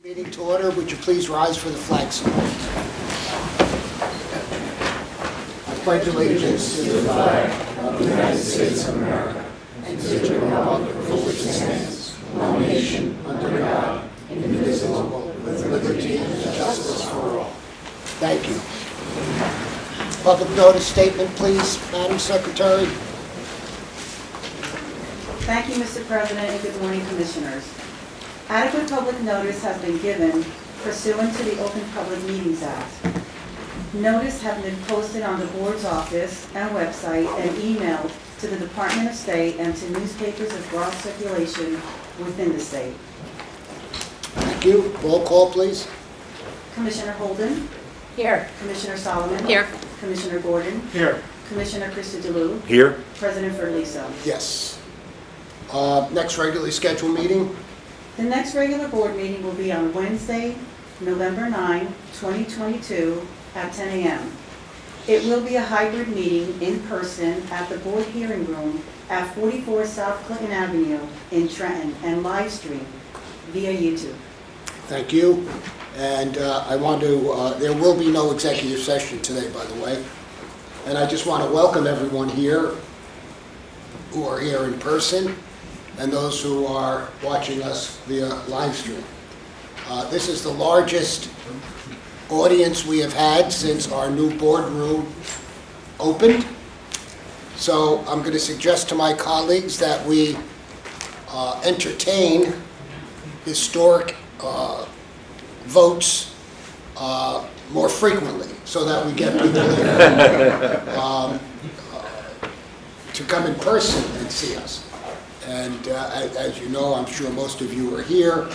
Meeting to order. Would you please rise for the flag salute? I pledge allegiance to the flag of the United States of America and to the republic for which it stands, one nation, under God, indivisible, with liberty and justice for all. Thank you. Public notice statement, please, Madam Secretary. Thank you, Mr. President, and good morning, Commissioners. Adequate public notice has been given pursuant to the Open Public Meetings Act. Notice has been posted on the Board's office and website and emailed to the Department of State and to newspapers of broad circulation within the state. Thank you. Roll call, please. Commissioner Holden? Here. Commissioner Solomon? Here. Commissioner Gordon? Here. Commissioner Christodoulou? Here. President Ferliso? Yes. Next regularly scheduled meeting? The next regular board meeting will be on Wednesday, November 9, 2022, at 10 a.m. It will be a hybrid meeting in person at the board hearing room at 44 South Clinton Avenue in Trenton and live stream via YouTube. Thank you. And I want to, there will be no executive session today, by the way. And I just want to welcome everyone here who are here in person and those who are watching us via live stream. This is the largest audience we have had since our new boardroom opened. So I'm going to suggest to my colleagues that we entertain historic votes more frequently so that we get people here to come in person and see us. And as you know, I'm sure most of you are here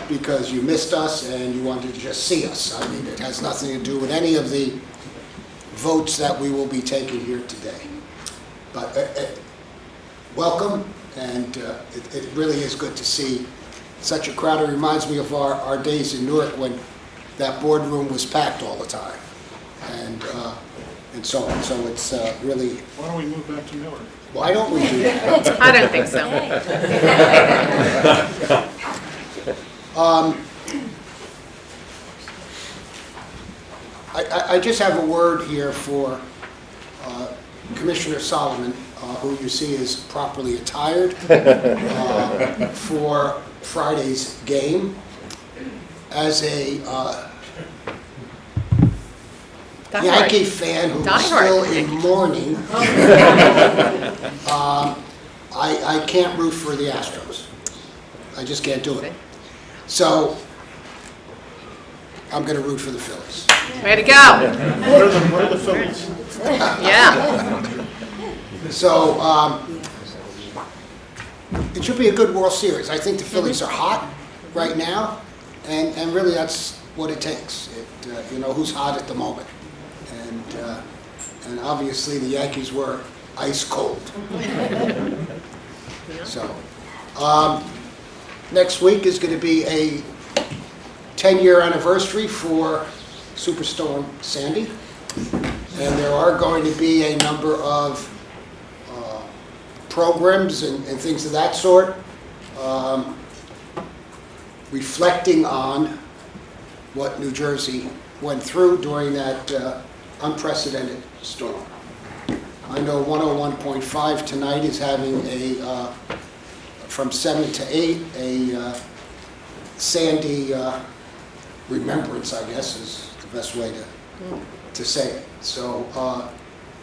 because you missed us and you wanted to just see us. I mean, it has nothing to do with any of the votes that we will be taking here today. But welcome, and it really is good to see such a crowd. It reminds me of our days in Newark when that boardroom was packed all the time, and so on. So it's really. Why don't we move back to Newark? Why don't we do that? I don't think so. I just have a word here for Commissioner Solomon, who you see is properly attired for Friday's game. As a Yankee fan who is still in mourning, I can't root for the Astros. I just can't do it. So I'm going to root for the Phillies. Way to go. What are the Phillies? Yeah. So it should be a good World Series. I think the Phillies are hot right now, and really that's what it takes. You know, who's hot at the moment. And obviously the Yankees were ice cold. So next week is going to be a 10-year anniversary for Superstorm Sandy, and there are going to be a number of programs and things of that sort reflecting on what New Jersey went through during that unprecedented storm. I know 101.5 tonight is having a, from 7 to 8, a Sandy remembrance, I guess is the best way to say it. So,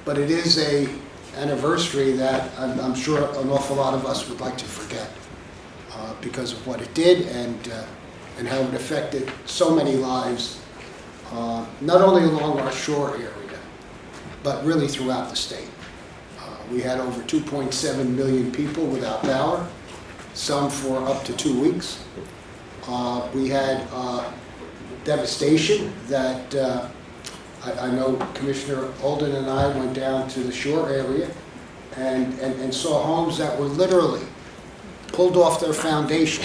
but it is a anniversary that I'm sure an awful lot of us would like to forget because of what it did and how it affected so many lives. Not only along our shore area, but really throughout the state. We had over 2.7 million people without power, some for up to 2 weeks. We had devastation that I know Commissioner Holden and I went down to the shore area and saw homes that were literally pulled off their foundation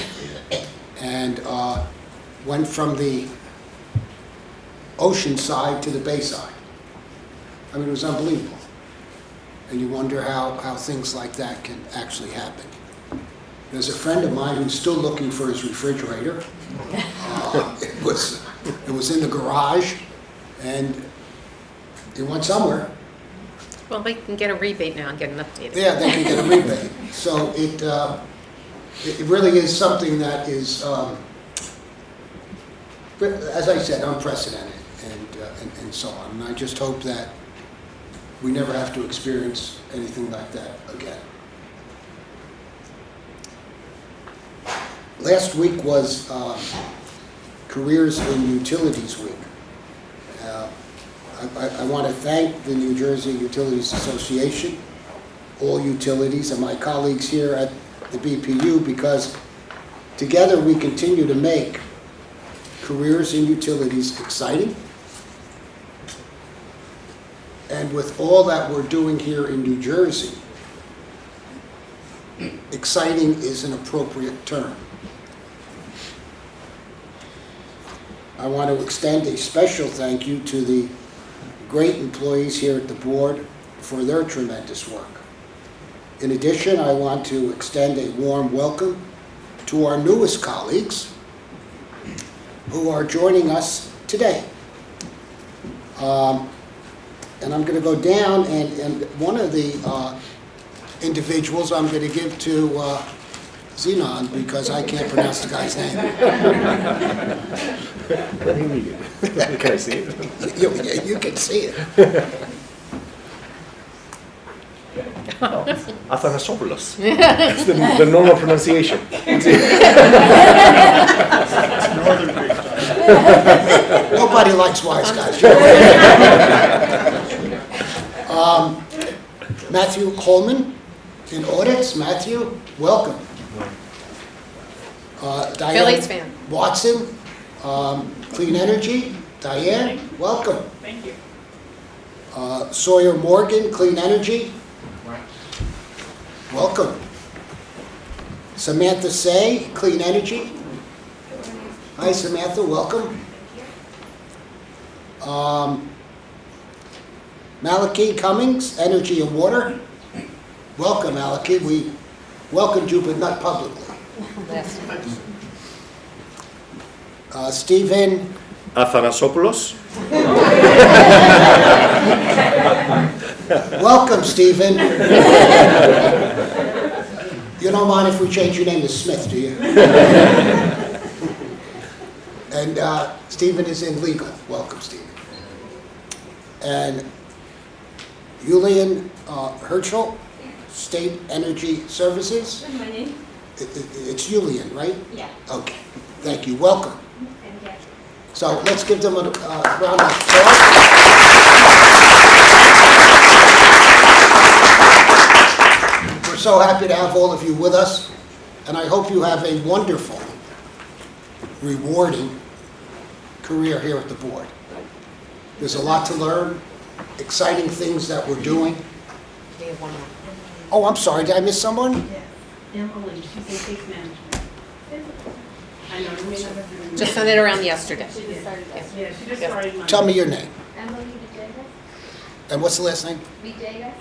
and went from the ocean side to the bay side. I mean, it was unbelievable. And you wonder how things like that can actually happen. There's a friend of mine who's still looking for his refrigerator. It was in the garage, and it went somewhere. Well, they can get a rebate now and get an update. Yeah, they can get a rebate. So it really is something that is, as I said, unprecedented and so on. And I just hope that we never have to experience anything like that again. Last week was Careers in Utilities Week. I want to thank the New Jersey Utilities Association, all utilities, and my colleagues here at the BPU, because together we continue to make careers in utilities exciting. And with all that we're doing here in New Jersey, exciting is an appropriate term. I want to extend a special thank you to the great employees here at the board for their tremendous work. In addition, I want to extend a warm welcome to our newest colleagues who are joining us today. And I'm going to go down, and one of the individuals I'm going to give to Zenon, because I can't pronounce the guy's name. Let him read it. Can I see it? You can see it. Athanasopoulos. It's the normal pronunciation. Northern Greek style. Nobody likes wise guys. Matthew Coleman in audits. Matthew, welcome. Diane Phillies fan. Watson, Clean Energy. Diane, welcome. Thank you. Sawyer Morgan, Clean Energy. Welcome. Samantha Say, Clean Energy. Hi, Samantha, welcome. Malachi Cummings, Energy and Water. Welcome, Malachi. We welcomed you, but not publicly. Stephen Athanasopoulos. Welcome, Stephen. You don't mind if we change your name to Smith, do you? And Stephen is in legal. Welcome, Stephen. And Julian Herschel, State Energy Services. What's my name? It's Julian, right? Yeah. Okay. Thank you. Welcome. And yeah. So let's give them a round of applause. We're so happy to have all of you with us, and I hope you have a wonderful, rewarding career here at the board. There's a lot to learn, exciting things that we're doing. We have one more. Oh, I'm sorry, did I miss someone? Emily, she's in case management. I know, you may not have remembered. Just sent it around yesterday. She just started Yeah. Yeah, she just Yeah. started Monday. Tell me your name. Emily Villegas. And what's the last name? Villegas.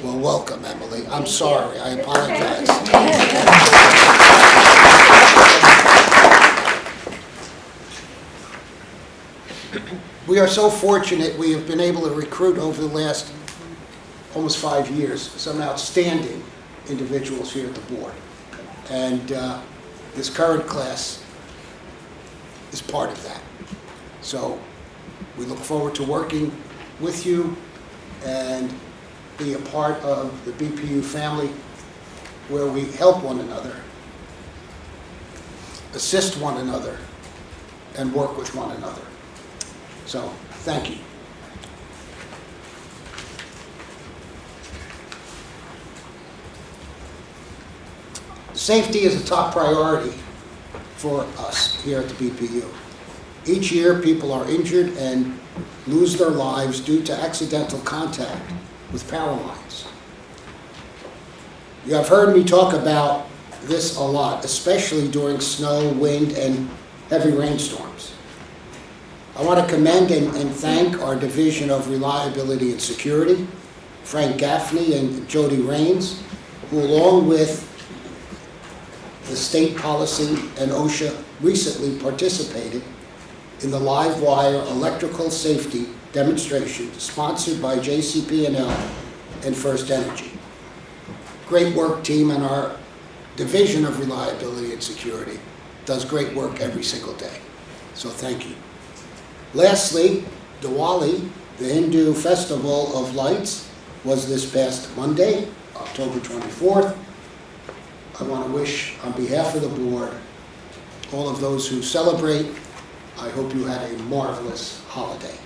Well, welcome, Emily. I'm sorry, I apologize. We are so fortunate we have been able to recruit over the last almost 5 years some outstanding individuals here at the board. And this current class is part of that. So we look forward to working with you and be a part of the BPU family where we help one another, assist one another, and work with one another. So, thank you. Safety is a top priority for us here at the BPU. Each year, people are injured and lose their lives due to accidental contact with power lines. You have heard me talk about this a lot, especially during snow, wind, and heavy rainstorms. I want to commend and thank our Division of Reliability and Security, Frank Gaffney and Jody Raines, who along with the state policy and OSHA recently participated in the live wire electrical safety demonstration sponsored by JCP&L and First Energy. Great work, team, and our Division of Reliability and Security does great work every single day. So thank you. Lastly, Diwali, the Hindu Festival of Lights, was this past Monday, October 24th. I want to wish, on behalf of the board, all of those who celebrate, I hope you had a marvelous holiday.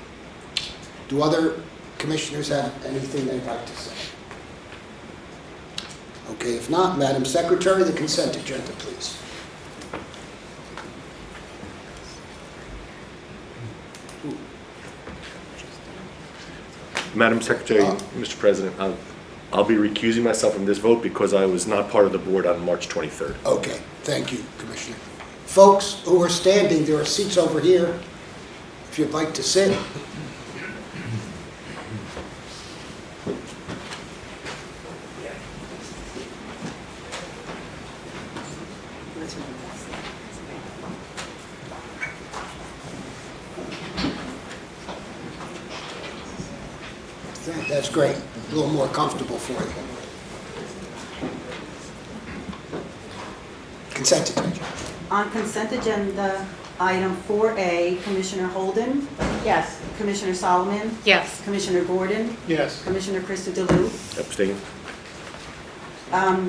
Do other commissioners have anything they'd like to say? Okay, if not, Madam Secretary, the consent agenda, please. Madam Secretary, Mr. President, I'll be recusing myself from this vote because I was not part of the board on March 23rd. Okay, thank you, Commissioner. Folks who are standing, there are seats over here, if you'd like to sit. That's great, a little more comfortable for you. Consent agenda. On consent agenda, item 4A, Commissioner Holden? Yes. Commissioner Solomon? Yes. Commissioner Gordon? Yes. Commissioner Christodoulou? Abstain?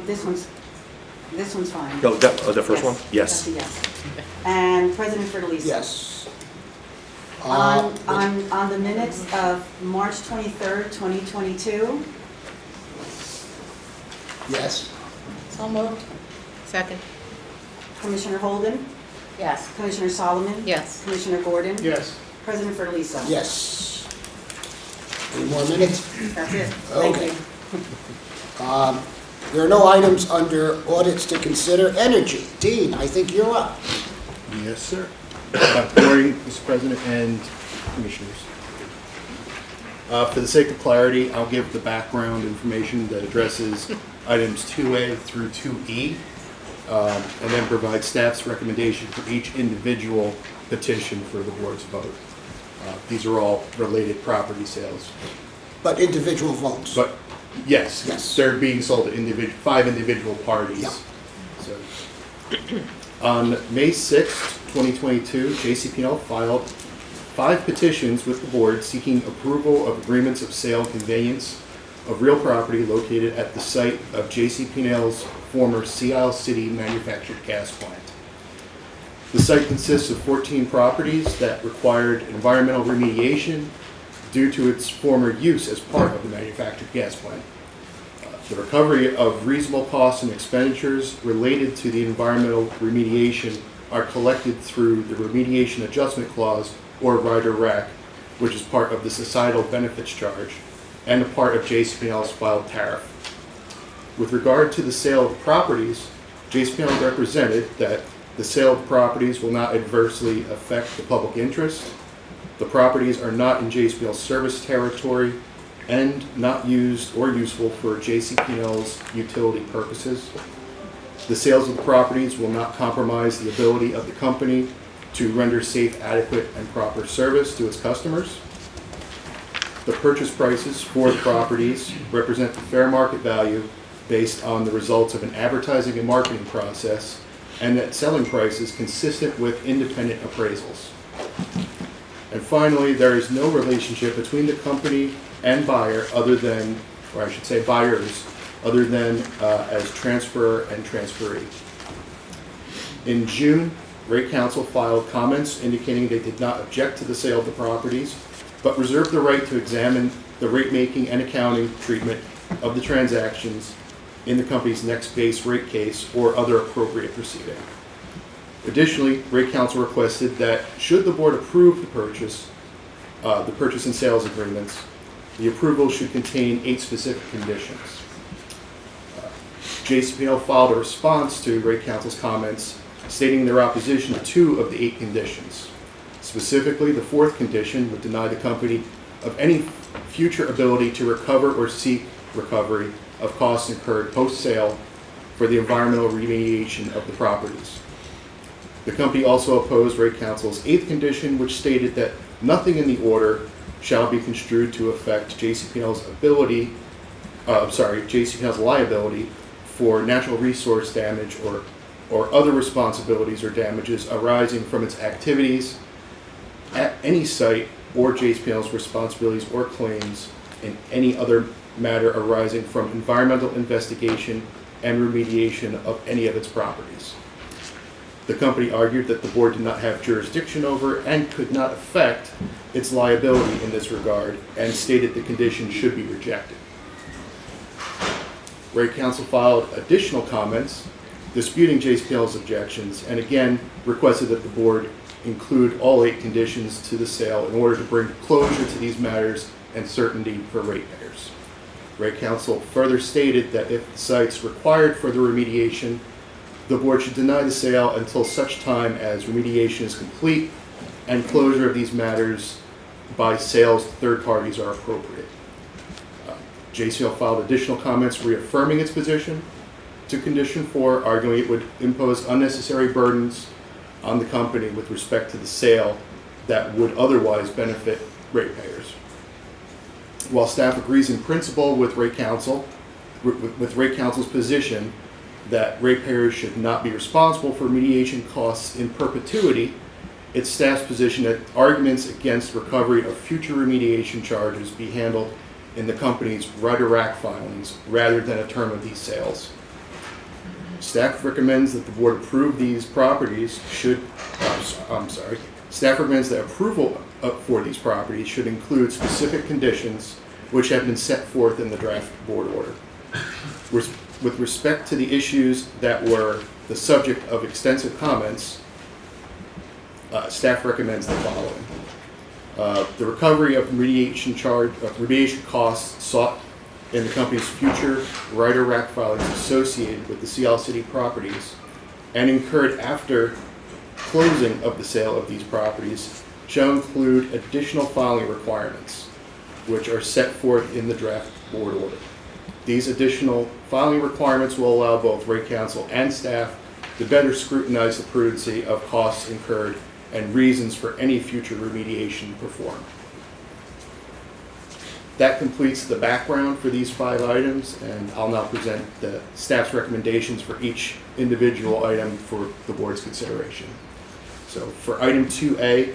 This one's fine. No, the first one? Yes. Yes. That's a yes. And President Fiordaliso? Yes. On the minutes of March 23rd, 2022? Yes. So moved. Second. Commissioner Holden? Yes. Commissioner Solomon? Yes. Commissioner Gordon? Yes. President Fiordaliso? Yes. Any more minutes? That's it. Thank Okay. you. There are no items under audits to consider. Energy. Dean, I think you're up. Yes, sir. Good morning, Mr. President and Commissioners. For the sake of clarity, I'll give the background information that addresses items 2A through 2E, and then provide staff's recommendation for each individual petition for the board's vote. These are all related property sales. But individual votes. But yes, Yes. they're being sold to 5 individual parties. Yeah. So, on May 6th, 2022, JCP&L filed 5 petitions with the board seeking approval of agreements of sale and conveyance of real property located at the site of JCP&L's former Sea Isle City manufactured gas plant. The site consists of 14 properties that required environmental remediation due to its former use as part of the manufactured gas plant. The recovery of reasonable costs and expenditures related to the environmental remediation are collected through the Remediation Adjustment Clause, or Rider RAC, which is part of the Societal Benefits Charge and a part of JCP&L's filed tariff. With regard to the sale of properties, JCP&L represented that the sale of properties will not adversely affect the public interest. The properties are not in JCP&L's service territory and not used or useful for JCP&L's utility purposes. The sales of the properties will not compromise the ability of the company to render safe, adequate, and proper service to its customers. The purchase prices for the properties represent the fair market value based on the results of an advertising and marketing process, and that selling price is consistent with independent appraisals. And finally, there is no relationship between the company and buyer other than, or I should say buyers, other than as transferor and transferee. In June, Rate Counsel filed comments indicating they did not object to the sale of the properties, but reserved the right to examine the rate-making and accounting treatment of the transactions in the company's next base rate case or other appropriate proceeding. Additionally, Rate Counsel requested that should the board approve the purchase and sales agreements, the approval should contain 8 specific conditions. JCP&L filed a response to Rate Counsel's comments stating their opposition to 2 of the 8 conditions. Specifically, the 4th condition would deny the company of any future ability to recover or seek recovery of costs incurred post-sale for the environmental remediation of the properties. The company also opposed rate counsel's 8th condition, which stated that nothing in the order shall be construed to affect JCP&L's JCP&L's liability for natural resource damage or other responsibilities or damages arising from its activities at any site, or JCP&L's responsibilities or claims in any other matter arising from environmental investigation and remediation of any of its properties. The company argued that the board did not have jurisdiction over and could not affect its liability in this regard, and stated the condition should be rejected. Rate counsel filed additional comments disputing JCP&L's objections, and again requested that the board include all 8 conditions to the sale in order to bring closure to these matters and certainty for ratepayers. Rate counsel further stated that if the sites required further remediation, the board should deny the sale until such time as remediation is complete and closure of these matters by sales to third parties are appropriate. JCL filed additional comments reaffirming its position to condition 4, arguing it would impose unnecessary burdens on the company with respect to the sale that would otherwise benefit ratepayers. While staff agrees in principle with rate counsel's position that ratepayers should not be responsible for mediation costs in perpetuity, it's staff's position that arguments against recovery of future remediation charges be handled in the company's right-of-rack filings rather than a term of these sales. Staff recommends that the board approve these properties Staff recommends that approval for these properties should include specific conditions which have been set forth in the draft board order. With respect to the issues that were the subject of extensive comments, staff recommends the following. The recovery of remediation costs sought in the company's future right-of-rack filings associated with the CL City properties and incurred after closing of the sale of these properties shall include additional filing requirements, which are set forth in the draft board order. These additional filing requirements will allow both rate counsel and staff to better scrutinize the prudency of costs incurred and reasons for any future remediation performed. That completes the background for these 5 items, and I'll now present the staff's recommendations for each individual item for the board's consideration. So for item 2A,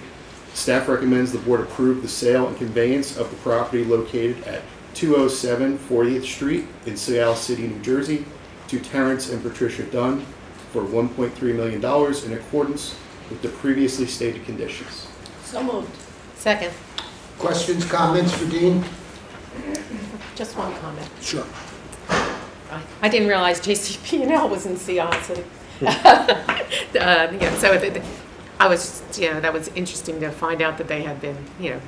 staff recommends the board approve the sale and conveyance of the property located at 207 40th Street in Seattle City, New Jersey, to Terrence and Patricia Dunn for $1.3 million in accordance with the previously stated conditions. So moved. Second. Questions, comments for Dean? Just one comment. Sure. I didn't realize JCP&L was in CI City. I was, that was interesting to find out that they had been,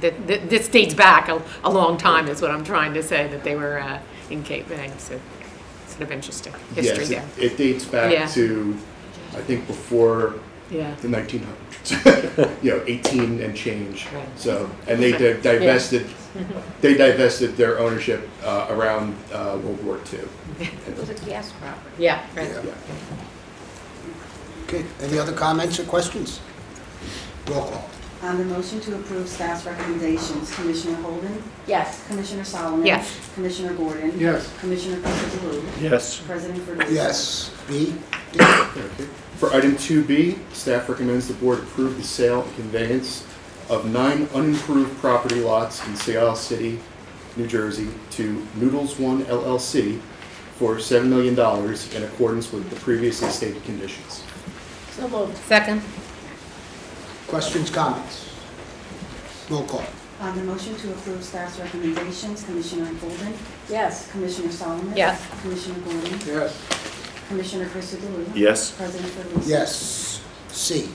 this dates back a long time is what I'm trying to say, that they were in Cape May. So it's sort of interesting history Yes, there. it dates back to, I think, before Yeah. the 1900s. 18 and change. Right. So, and they divested. They divested their ownership around World War II. It was a gas property. Yeah, right. Yeah. Yeah. Okay, any other comments or questions? Roll call. On the motion to approve staff's recommendations, Commissioner Holden, Yes. Commissioner Solomon. Yes. Commissioner Gordon. Yes. Commissioner Christopher. Yes. President Ferguson. Yes. B? Okay. For item 2B, staff recommends the board approve the sale and conveyance of 9 unimproved property lots in Seattle City, New Jersey to Noodles One LLC for $7 million in accordance with the previously stated conditions. So moved. Second. Questions, comments? Roll call. On the motion to approve staff's recommendations, Commissioner Holden, Yes. Commissioner Solomon. Yes. Commissioner Gordon. Yes. Commissioner Christopher. Yes. President Ferguson. Yes. C?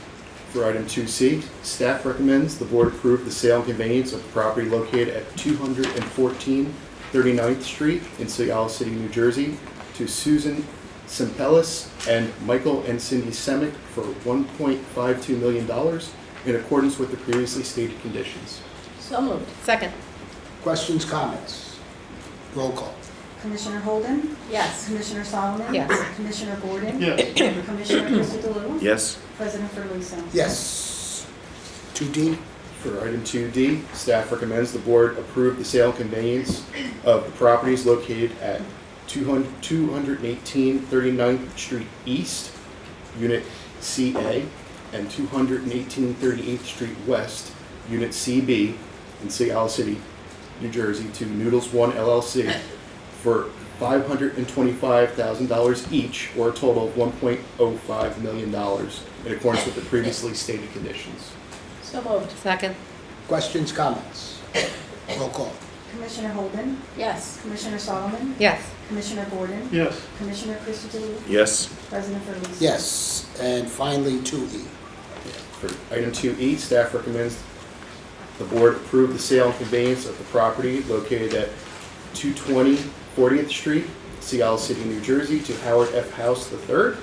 For item 2C, staff recommends the board approve the sale and conveyance of the property located at 214 39th Street in Seattle City, New Jersey to Susan Simpelis and Michael and Cindy Semick for $1.52 million in accordance with the previously stated conditions. So moved. Second. Questions, comments? Roll call. Commissioner Holden? Yes. Commissioner Solomon? Yes. Commissioner Gordon? Yes. Commissioner Christodoulou? Yes. President Ferguson. Yes. 2D? For item 2D, staff recommends the board approve the sale and conveyance of the properties located at 218 39th Street East, Unit CA, and 218 38th Street West, Unit CB, in Sea Isle City, New Jersey, to Noodles One LLC for $525,000 each, or a total of $1.05 million, in accordance with the previously stated conditions. So moved. Second? Questions, comments? Roll call. Commissioner Holden? Yes. Commissioner Solomon? Yes. Commissioner Gordon? Yes. Commissioner Christodoulou? Yes. President Ferguson. Yes. And finally, 2E. For item 2E, staff recommends the board approve the sale and conveyance of the property located at 220 40th Street, Sea Isle City, New Jersey, to Howard F. House III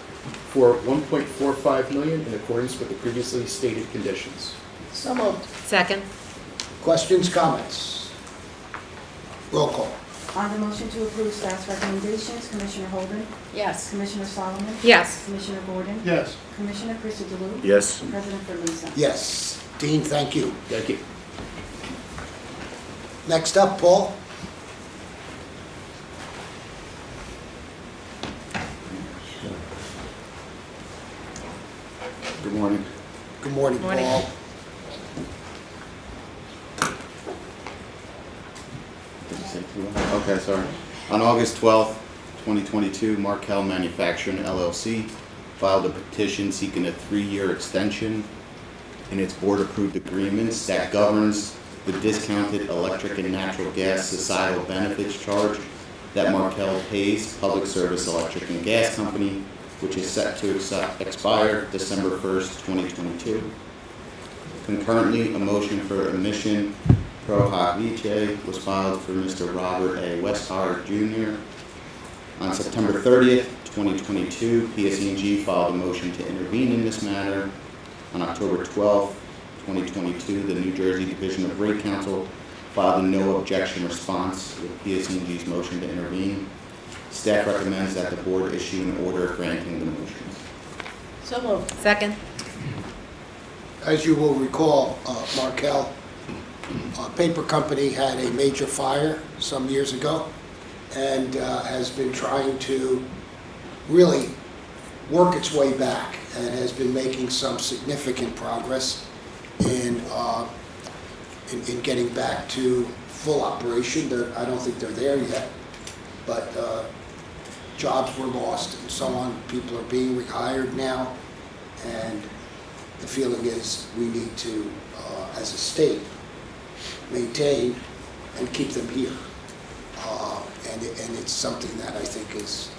for $1.45 million, in accordance with the previously stated conditions. So moved. Second? Questions, comments? Roll call. On the motion to approve staff's recommendations, Commissioner Holden? Yes. Commissioner Solomon? Yes. Commissioner Gordon? Yes. Commissioner Christodoulou? Yes. President Ferguson. Yes. Dean, thank you. Thank you. Next up, Paul. Good morning. Good morning, Morning. Paul. Did you say 2? Okay, sorry. On August 12th, 2022, Markel Manufacturing LLC filed a petition seeking a 3-year extension in its board-approved agreements that governs the discounted electric and natural gas societal benefits charge that Markel pays Public Service Electric and Gas Company, which is set to expire December 1st, 2022. Concurrently, a motion for emission pro hoc vice was filed for Mr. Robert A. Westhard Jr. On September 30th, 2022, PSE&G filed a motion to intervene in this matter. On October 12th, 2022, the New Jersey Division of Rate Counsel filed a no objection response with PSE&G's motion to intervene. Staff recommends that the board issue an order granting the motions. So moved. Second? As you will recall, Markel Paper Company had a major fire some years ago and has been trying to really work its way back and has been making some significant progress in getting back to full operation. I don't think they're there yet, but jobs were lost and so on. People are being rehired now, and the feeling is we need to, as a state, maintain and keep them here. And it's something that I think is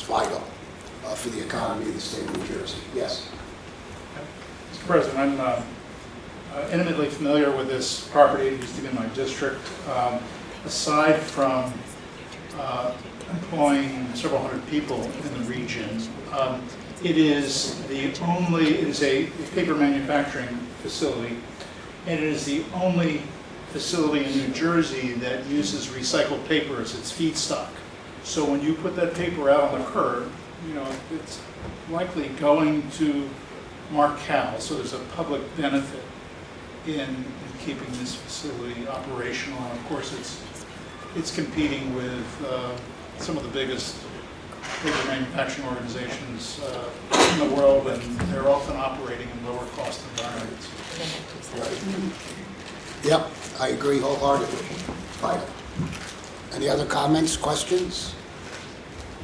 vital for the economy of the state of New Jersey. Yes. Mr. President, I'm intimately familiar with this property. It used to be in my district. Aside from employing several hundred people in the region, it is a paper manufacturing facility, and it is the only facility in New Jersey that uses recycled paper as its feedstock. So when you put that paper out on the curb, it's likely going to Markel. So there's a public benefit in keeping this facility operational. And of course, it's competing with some of the biggest paper manufacturing organizations in the world, and they're often operating in lower cost environments. Yep, I agree wholeheartedly. Vital. Any other comments, questions?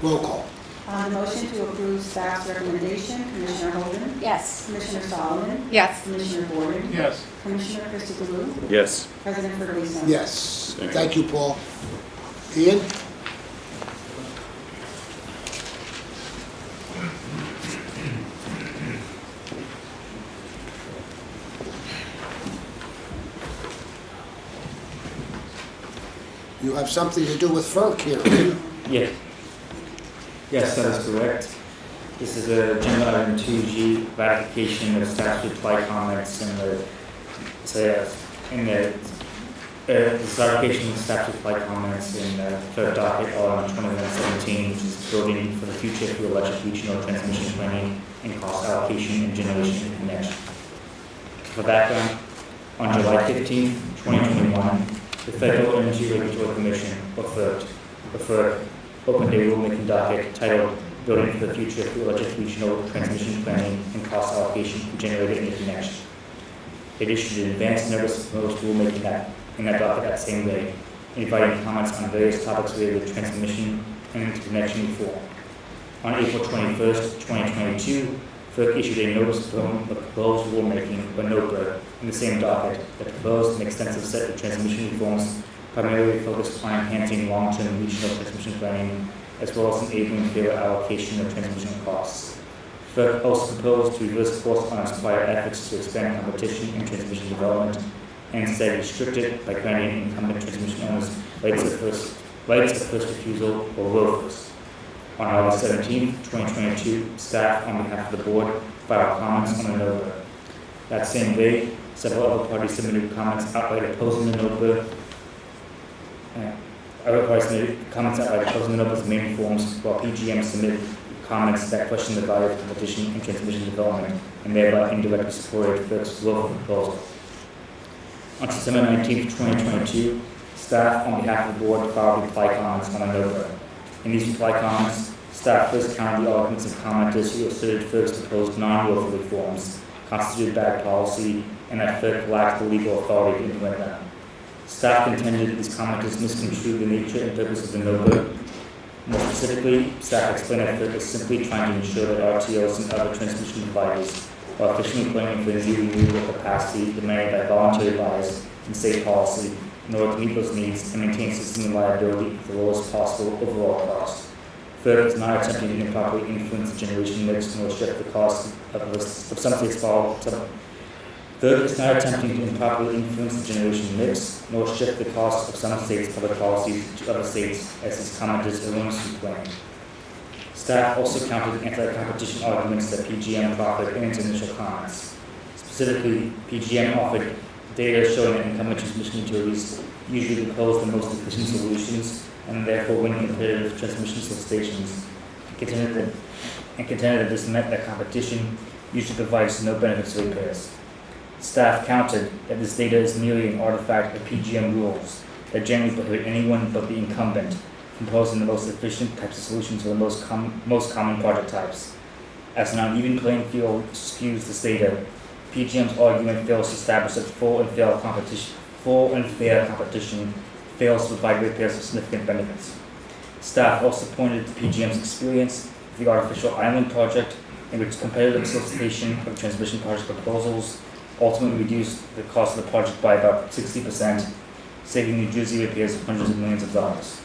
Roll call. On the motion to approve staff's recommendation, Commissioner Holden? Yes. Commissioner Solomon? Yes. Commissioner Gordon? Yes. Commissioner Christodoulou? Yes. President Ferguson. Yes. Thank you. Thank you, Paul. Ian? You have something to do with FERC here. Yeah. Yes, that is correct. This is agenda item 2G, ratification of staff reply comments in the this application staff reply comments in third docket on 2117, which is building for the future through electric regional transmission planning and cost allocation and generation connection. For background, on July 15, 2021, the Federal Energy Regulatory Commission, or FERC, opened a rulemaking docket titled Building for the Future through Electric Regional Transmission Planning and Cost Allocation and Generated Interconnection. It issued an advance notice of proposed rulemaking in that docket that same day, inviting comments on various topics related to transmission and interconnection reform. On April 21st, 2022, FERC issued a notice of proposed rulemaking, or NOPR, in the same docket that proposed an extensive set of transmission reforms primarily focused on enhancing long-term regional transmission planning as well as enabling fairer allocation of transmission costs. FERC also proposed to reverse course on its prior efforts to expand competition in transmission development and instead restrict it by granting incumbent transmission owners rights of first refusal or waivers. On August 17, 2022, staff on behalf of the board filed comments on the NOPR. That same day, several other parties submitted comments outright opposing the NOPR. Other parties submitted comments outright opposing the NOPR's main reforms, while PGM submitted comments that questioned the value of competition in transmission development and thereby indirectly supported FERC's willful proposal. On September 19, 2022, staff on behalf of the board filed reply comments on the NOPR. In these reply comments, staff first countered the arguments of commenters who asserted FERC's proposed non-willful reforms constituted bad policy and that FERC lacked the legal authority to implement them. Staff contended that these commenters misconstrued the nature and purpose of the NOPR. More specifically, staff explained that FERC is simply trying to ensure that RTOs and other transmission providers are efficiently planning for the new renewable capacity demanded by voluntary buyers and state policy in order to meet those needs and maintain system reliability at the lowest possible overall cost. FERC is not attempting to improperly influence the generation mix nor shift the cost of some states' FERC is not attempting to improperly influence the generation mix nor shift the cost of some states' public policies to other states, as these commenters erroneously claim. Staff also countered anti-competition arguments that PGM proffered in its initial comments. Specifically, PGM offered data showing that incumbent transmission utilities usually propose the most efficient solutions and therefore win competitive transmission solicitations, and contended that this meant that competition usually provides no benefits to ratepayers. Staff countered that this data is merely an artifact of PGM rules that generally prohibit anyone but the incumbent from proposing the most efficient types of solutions for the most common project types. As an uneven playing field skews this data, PGM's argument fails to establish that full and fair competition fails to provide ratepayers with significant benefits. Staff also pointed to PGM's experience with the Artificial Island project, in which competitive solicitation of transmission project proposals ultimately reduced the cost of the project by about 60%, saving New Jersey ratepayers hundreds of millions of dollars.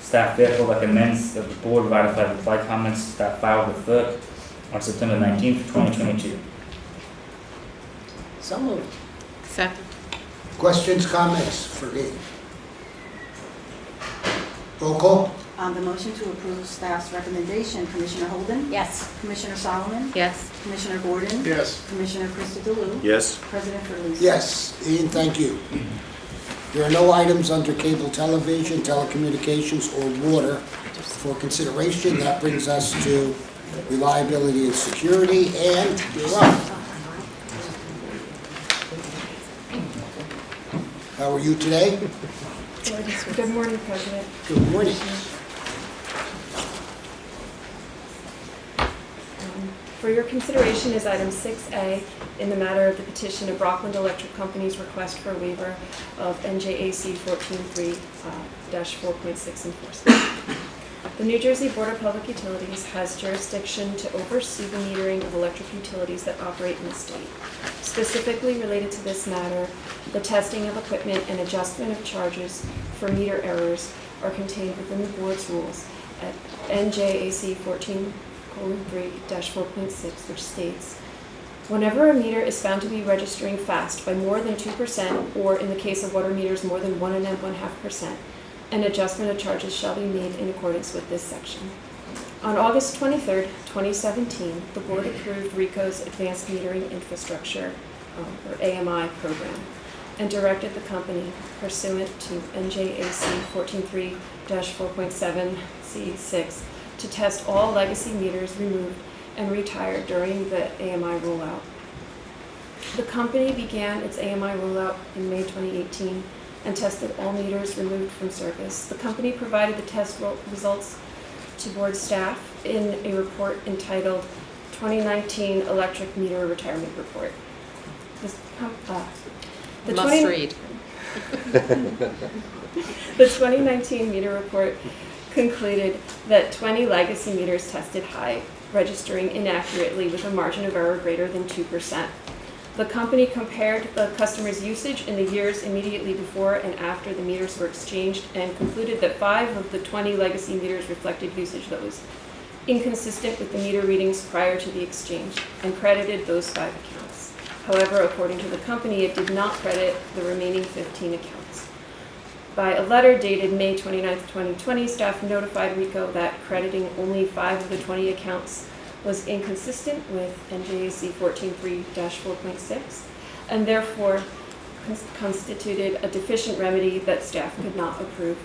Staff therefore recommends that the board ratify the reply comments that filed with FERC on September 19, 2022. So moved. Second. Questions, comments for me? Roll call? On the motion to approve staff's recommendation, Commissioner Holden? Yes. Commissioner Solomon? Yes. Commissioner Gordon? Yes. Commissioner Christodoulou? Yes. President Furlese? Yes. Ian, thank you. There are no items under cable television, telecommunications, or water for consideration. That brings us to reliability and security, and you're up. How are you today? Good morning, President. Good morning. For your consideration is item 6A in the matter of the petition of Rockland Electric Company's request for a waiver of NJAC 14.3-4.6 enforcement. The New Jersey Board of Public Utilities has jurisdiction to oversee the metering of electric utilities that operate in the state. Specifically related to this matter, the testing of equipment and adjustment of charges for meter errors are contained within the board's rules at NJAC 14.3-4.6, which states, whenever a meter is found to be registering fast by more than 2%, or in the case of water meters more than 1.5%, an adjustment of charges shall be made in accordance with this section. On August 23, 2017, the board approved RICO's Advanced Metering Infrastructure, or AMI program, and directed the company pursuant to NJAC 14.3-4.7 C6 to test all legacy meters removed and retired during the AMI rollout. The company began its AMI rollout in May 2018 and tested all meters removed from service. The company provided the test results to board staff in a report entitled 2019 Electric Meter Retirement Report. The Must 20 read. The 2019 meter report concluded that 20 legacy meters tested high, registering inaccurately with a margin of error greater than 2%. The company compared the customer's usage in the years immediately before and after the meters were exchanged and concluded that 5 of the 20 legacy meters reflected usage that was inconsistent with the meter readings prior to the exchange and credited those 5 accounts. However, according to the company, it did not credit the remaining 15 accounts. By a letter dated May 29, 2020, staff notified RICO that crediting only 5 of the 20 accounts was inconsistent with NJAC 14.3-4.6 and therefore constituted a deficient remedy that staff could not approve.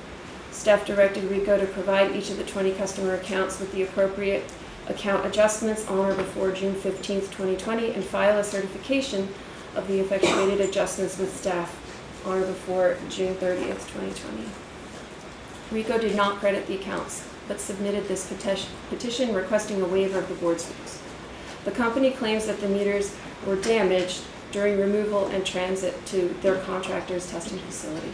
Staff directed RICO to provide each of the 20 customer accounts with the appropriate account adjustments on or before June 15, 2020 and file a certification of the effectuated adjustments with staff on or before June 30, 2020. RICO did not credit the accounts, but submitted this petition requesting a waiver of the board's rules. The company claims that the meters were damaged during removal and transit to their contractor's testing facility,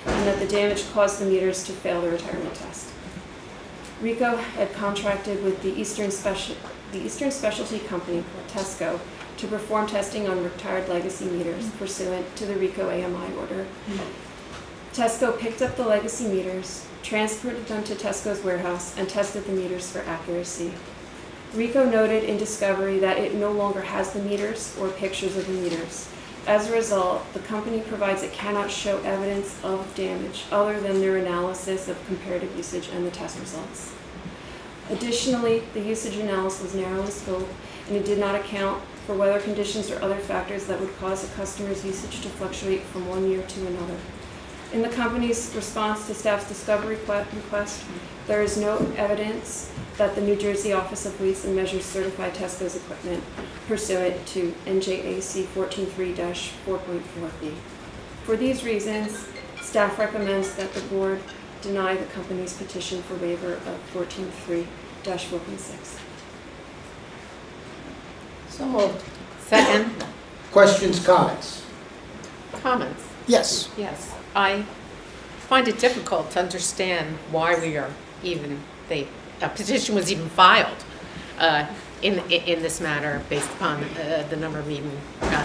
and that the damage caused the meters to fail the retirement test. RICO had contracted with the Eastern Specialty Company, Tesco, to perform testing on retired legacy meters pursuant to the RICO AMI order. Tesco picked up the legacy meters, transported them to Tesco's warehouse, and tested the meters for accuracy. RICO noted in discovery that it no longer has the meters or pictures of the meters. As a result, the company provides it cannot show evidence of damage other than their analysis of comparative usage and the test results. Additionally, the usage analysis was narrow in scope, and it did not account for weather conditions or other factors that would cause a customer's usage to fluctuate from one year to another. In the company's response to staff's discovery request, there is no evidence that the New Jersey Office of Weights and Measures certified Tesco's equipment pursuant to NJAC 14.3-4.4b. For these reasons, staff recommends that the board deny the company's petition for waiver of 14.3-4.6. So moved. Second. Questions, comments? Comments? Yes. Yes. I find it difficult to understand why we are even, a petition was even filed in this matter based upon the number of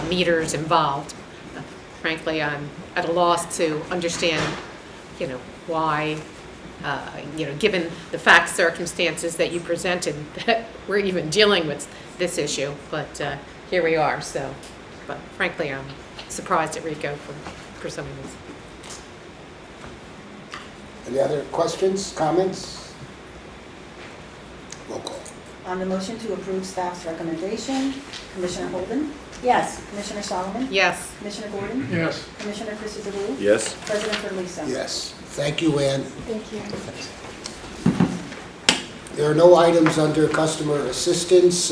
meters involved. Frankly, I'm at a loss to understand, why, given the facts, circumstances that you presented, that we're even dealing with this issue. But here we are. So, but frankly, I'm surprised at RICO for pursuing this. Any other questions, comments? Roll call. On the motion to approve staff's recommendation, Commissioner Holden, Yes. Commissioner Solomon, Yes. Commissioner Gordon, Yes. Commissioner Christopher, Yes? President Fernlisa. Yes. Thank you, Ann. Thank you. There are no items under customer assistance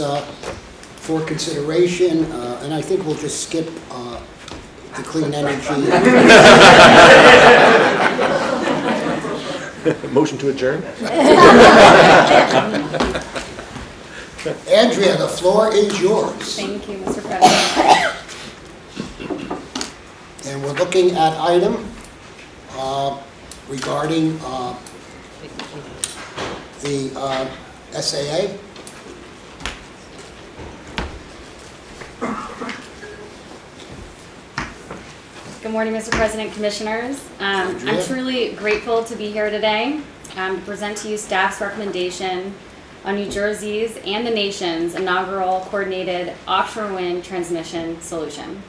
for consideration, and I think we'll just skip the clean energy. Motion to adjourn? Andrea, the floor is yours. Thank you, Mr. President. And we're looking at item regarding the SAA. Good morning, Mr. President, Commissioners. I'm truly grateful to be here today to present to you staff's recommendation on New Jersey's and the nation's inaugural coordinated offshore wind transmission solution.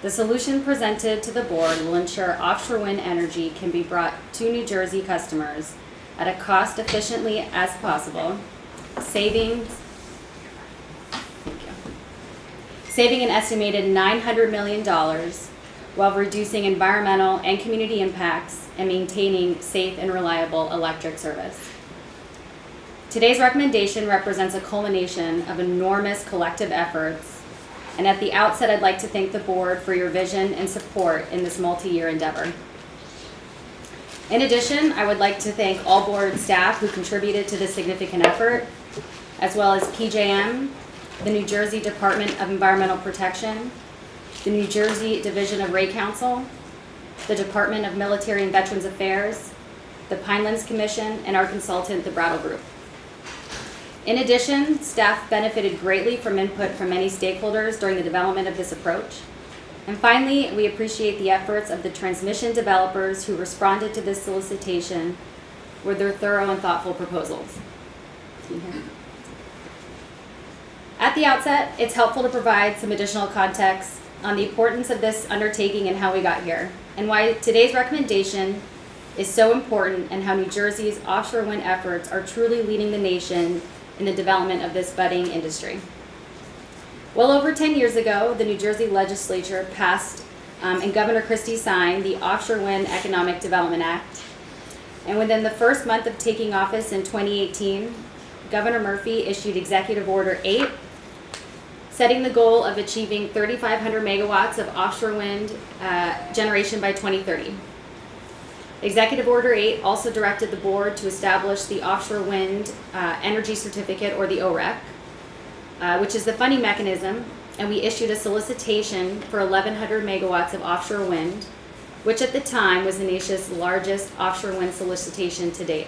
The solution presented to the board will ensure offshore wind energy can be brought to New Jersey customers at a cost efficiently as possible, saving an estimated $900 million while reducing environmental and community impacts and maintaining safe and reliable electric service. Today's recommendation represents a culmination of enormous collective efforts, and at the outset, I'd like to thank the board for your vision and support in this multi-year endeavor. In addition, I would like to thank all board staff who contributed to this significant effort, as well as PJM, the New Jersey Department of Environmental Protection, the New Jersey Division of Rate Counsel, the Department of Military and Veterans Affairs, the Pinelands Commission, and our consultant, the Brattle Group. In addition, staff benefited greatly from input from many stakeholders during the development of this approach. And finally, we appreciate the efforts of the transmission developers who responded to this solicitation with their thorough and thoughtful proposals. At the outset, it's helpful to provide some additional context on the importance of this undertaking and how we got here, and why today's recommendation is so important, and how New Jersey's offshore wind efforts are truly leading the nation in the development of this budding industry. Well over 10 years ago, the New Jersey legislature passed and Governor Christie signed the Offshore Wind Economic Development Act. And within the first month of taking office in 2018, Governor Murphy issued Executive Order 8, setting the goal of achieving 3,500 megawatts of offshore wind generation by 2030. Executive Order 8 also directed the board to establish the Offshore Wind Energy Certificate, or the OREC, which is the funding mechanism, and we issued a solicitation for 1,100 megawatts of offshore wind, which at the time was the nation's largest offshore wind solicitation to date.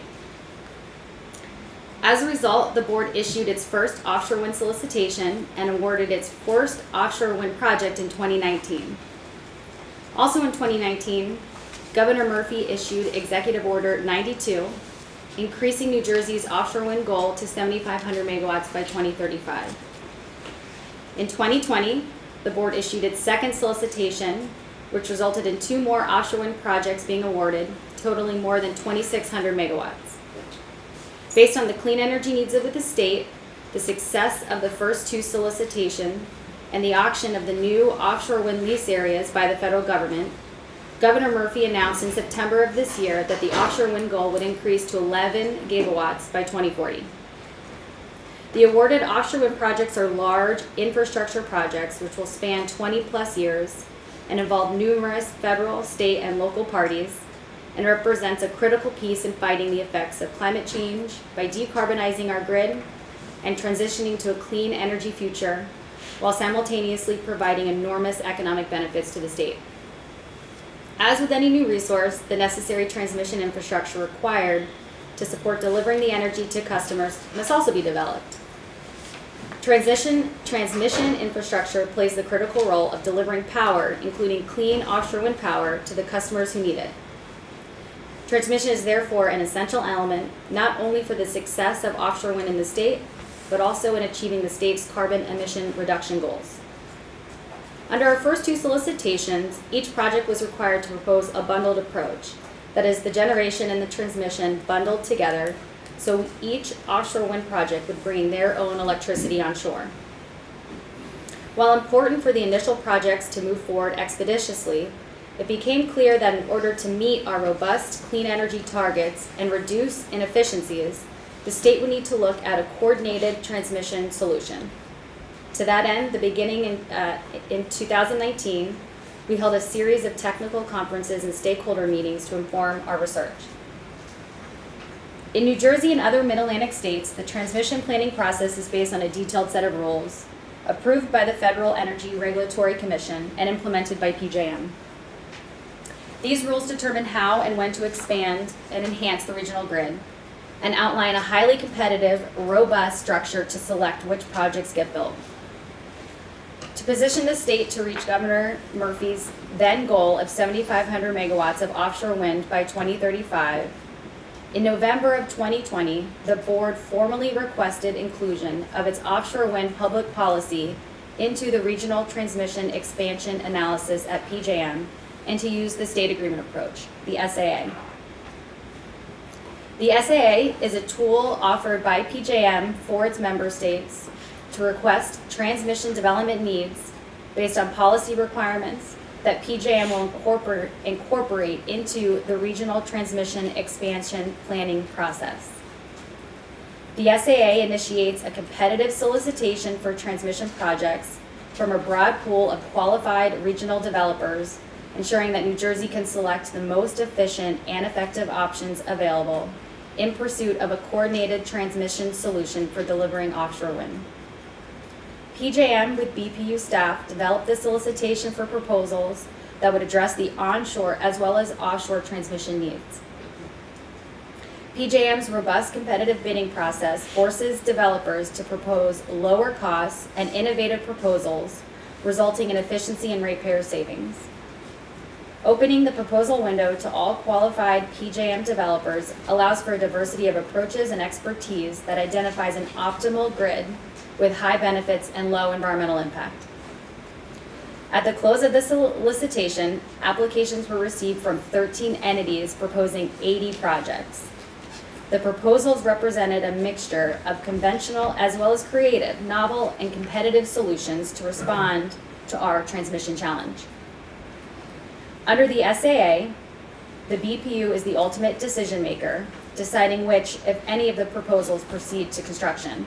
As a result, the board issued its first offshore wind solicitation and awarded its first offshore wind project in 2019. Also in 2019, Governor Murphy issued Executive Order 92, increasing New Jersey's offshore wind goal to 7,500 megawatts by 2035. In 2020, the board issued its second solicitation, which resulted in 2 more offshore wind projects being awarded, totaling more than 2,600 megawatts. Based on the clean energy needs of the state, the success of the first 2 solicitations, and the auction of the new offshore wind lease areas by the federal government, Governor Murphy announced in September of this year that the offshore wind goal would increase to 11 gigawatts by 2040. The awarded offshore wind projects are large infrastructure projects which will span 20 plus years and involve numerous federal, state, and local parties, and represents a critical piece in fighting the effects of climate change by decarbonizing our grid and transitioning to a clean energy future, while simultaneously providing enormous economic benefits to the state. As with any new resource, the necessary transmission infrastructure required to support delivering the energy to customers must also be developed. Transmission infrastructure plays the critical role of delivering power, including clean offshore wind power, to the customers who need it. Transmission is therefore an essential element, not only for the success of offshore wind in the state, but also in achieving the state's carbon emission reduction goals. Under our first 2 solicitations, each project was required to propose a bundled approach, that is, the generation and the transmission bundled together, so each offshore wind project would bring their own electricity onshore. While important for the initial projects to move forward expeditiously, it became clear that in order to meet our robust clean energy targets and reduce inefficiencies, the state would need to look at a coordinated transmission solution. To that end, beginning in 2019, we held a series of technical conferences and stakeholder meetings to inform our research. In New Jersey and other Mid-Atlantic states, the transmission planning process is based on a detailed set of rules approved by the Federal Energy Regulatory Commission and implemented by PJM. These rules determine how and when to expand and enhance the regional grid and outline a highly competitive, robust structure to select which projects get built. To position the state to reach Governor Murphy's then goal of 7,500 megawatts of offshore wind by 2035, in November of 2020, the board formally requested inclusion of its offshore wind public policy into the regional transmission expansion analysis at PJM and to use the state agreement approach, the SAA. The SAA is a tool offered by PJM for its member states to request transmission development needs based on policy requirements, that PJM will incorporate into the regional transmission expansion planning process. The SAA initiates a competitive solicitation for transmission projects from a broad pool of qualified regional developers, ensuring that New Jersey can select the most efficient and effective options available in pursuit of a coordinated transmission solution for delivering offshore wind. PJM with BPU staff developed the solicitation for proposals that would address the onshore as well as offshore transmission needs. PJM's robust competitive bidding process forces developers to propose lower costs and innovative proposals, resulting in efficiency and ratepayer savings. Opening the proposal window to all qualified PJM developers allows for a diversity of approaches and expertise that identifies an optimal grid with high benefits and low environmental impact. At the close of the solicitation, applications were received from 13 entities proposing 80 projects. The proposals represented a mixture of conventional as well as creative, novel, and competitive solutions to respond to our transmission challenge. Under the SAA, the BPU is the ultimate decision maker, deciding which, if any, of the proposals proceed to construction.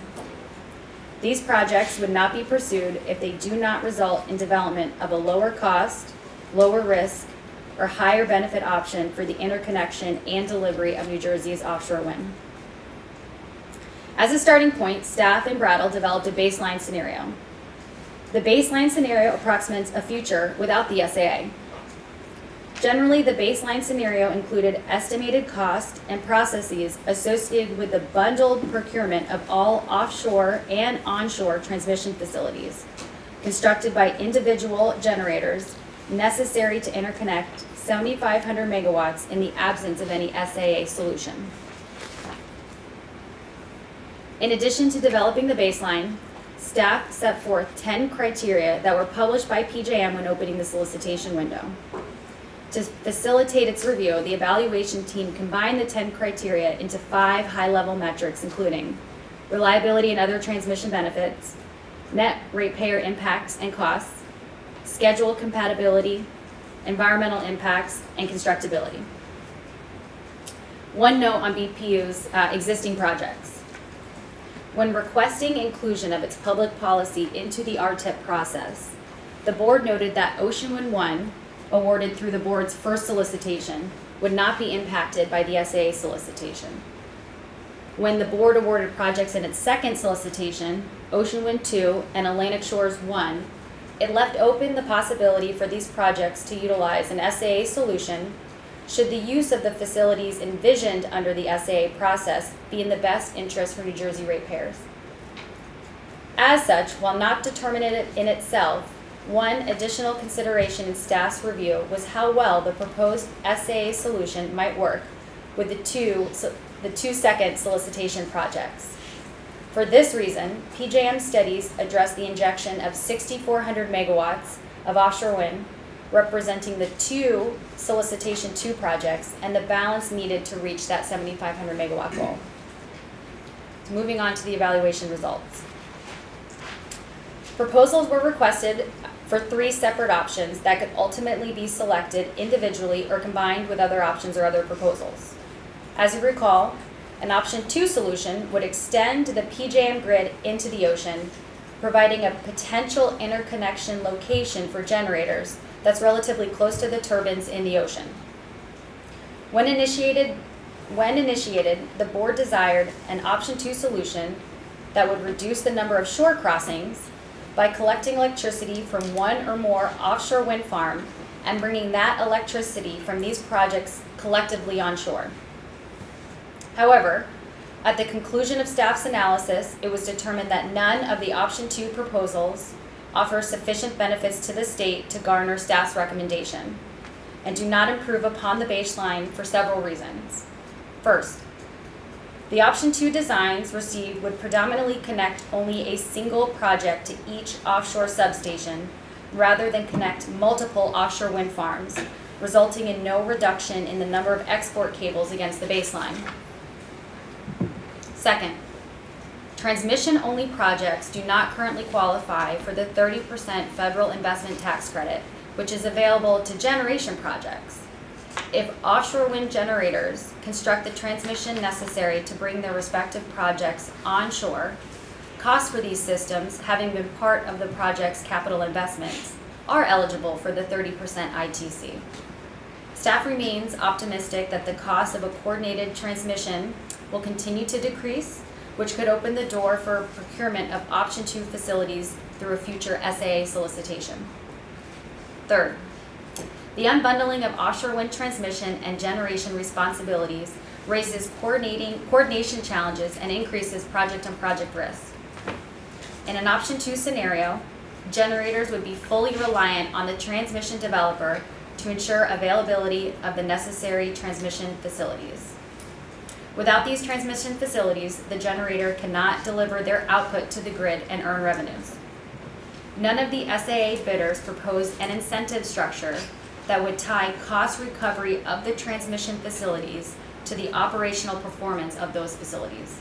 These projects would not be pursued if they do not result in development of a lower cost, lower risk, or higher benefit option for the interconnection and delivery of New Jersey's offshore wind. As a starting point, staff and Brattle developed a baseline scenario. The baseline scenario approximates a future without the SAA. Generally, the baseline scenario included estimated cost and processes associated with the bundled procurement of all offshore and onshore transmission facilities, constructed by individual generators necessary to interconnect 7,500 megawatts in the absence of any SAA solution. In addition to developing the baseline, staff set forth 10 criteria that were published by PJM when opening the solicitation window. To facilitate its review, the evaluation team combined the 10 criteria into 5 high-level metrics, including reliability and other transmission benefits, net ratepayer impacts and costs, schedule compatibility, environmental impacts, and constructability. One note on BPU's existing projects. When requesting inclusion of its public policy into the RTIP process, the board noted that Ocean Wind 1, awarded through the board's first solicitation, would not be impacted by the SAA solicitation. When the board awarded projects in its second solicitation, Ocean Wind 2 and Atlantic Shores 1, it left open the possibility for these projects to utilize an SAA solution should the use of the facilities envisioned under the SAA process be in the best interest for New Jersey ratepayers. As such, while not determinative in itself, one additional consideration in staff's review was how well the proposed SAA solution might work with the two second solicitation projects. For this reason, PJM studies address the injection of 6,400 megawatts of offshore wind, representing the 2 solicitation 2 projects and the balance needed to reach that 7,500 megawatt goal. So moving on to the evaluation results. Proposals were requested for 3 separate options that could ultimately be selected individually or combined with other options or other proposals. As you recall, an option 2 solution would extend the PJM grid into the ocean, providing a potential interconnection location for generators that's relatively close to the turbines in the ocean. When initiated, the board desired an option 2 solution that would reduce the number of shore crossings by collecting electricity from one or more offshore wind farm and bringing that electricity from these projects collectively onshore. However, at the conclusion of staff's analysis, it was determined that none of the option 2 proposals offer sufficient benefits to the state to garner staff's recommendation and do not improve upon the baseline for several reasons. First, the option 2 designs received would predominantly connect only a single project to each offshore substation rather than connect multiple offshore wind farms, resulting in no reduction in the number of export cables against the baseline. Second, transmission-only projects do not currently qualify for the 30% federal investment tax credit which is available to generation projects. If offshore wind generators construct the transmission necessary to bring their respective projects onshore, costs for these systems, having been part of the project's capital investments, are eligible for the 30% ITC. Staff remains optimistic that the cost of a coordinated transmission will continue to decrease, which could open the door for procurement of Option 2 facilities through a future SAA solicitation. Third, the unbundling of offshore wind transmission and generation responsibilities raises coordination challenges and increases project-on-project risk. In an Option 2 scenario, generators would be fully reliant on the transmission developer to ensure availability of the necessary transmission facilities. Without these transmission facilities, the generator cannot deliver their output to the grid and earn revenues. None of the SAA bidders proposed an incentive structure that would tie cost recovery of the transmission facilities to the operational performance of those facilities.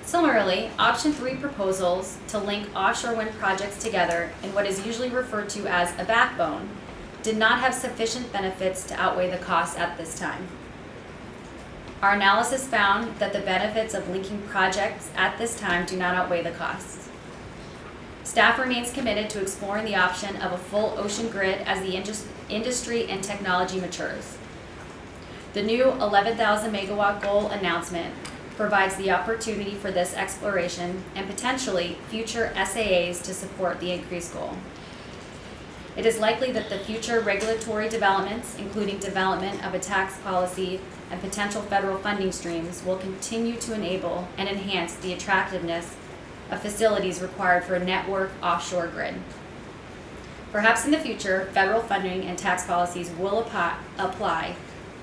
Similarly, Option 3 proposals to link offshore wind projects together in what is usually referred to as a backbone did not have sufficient benefits to outweigh the costs at this time. Our analysis found that the benefits of linking projects at this time do not outweigh the costs. Staff remains committed to exploring the option of a full ocean grid as the industry and technology matures. The new 11,000 megawatt goal announcement provides the opportunity for this exploration and potentially future SAAs to support the increased goal. It is likely that the future regulatory developments, including development of a tax policy and potential federal funding streams, will continue to enable and enhance the attractiveness of facilities required for a network offshore grid. Perhaps in the future, federal funding and tax policies will apply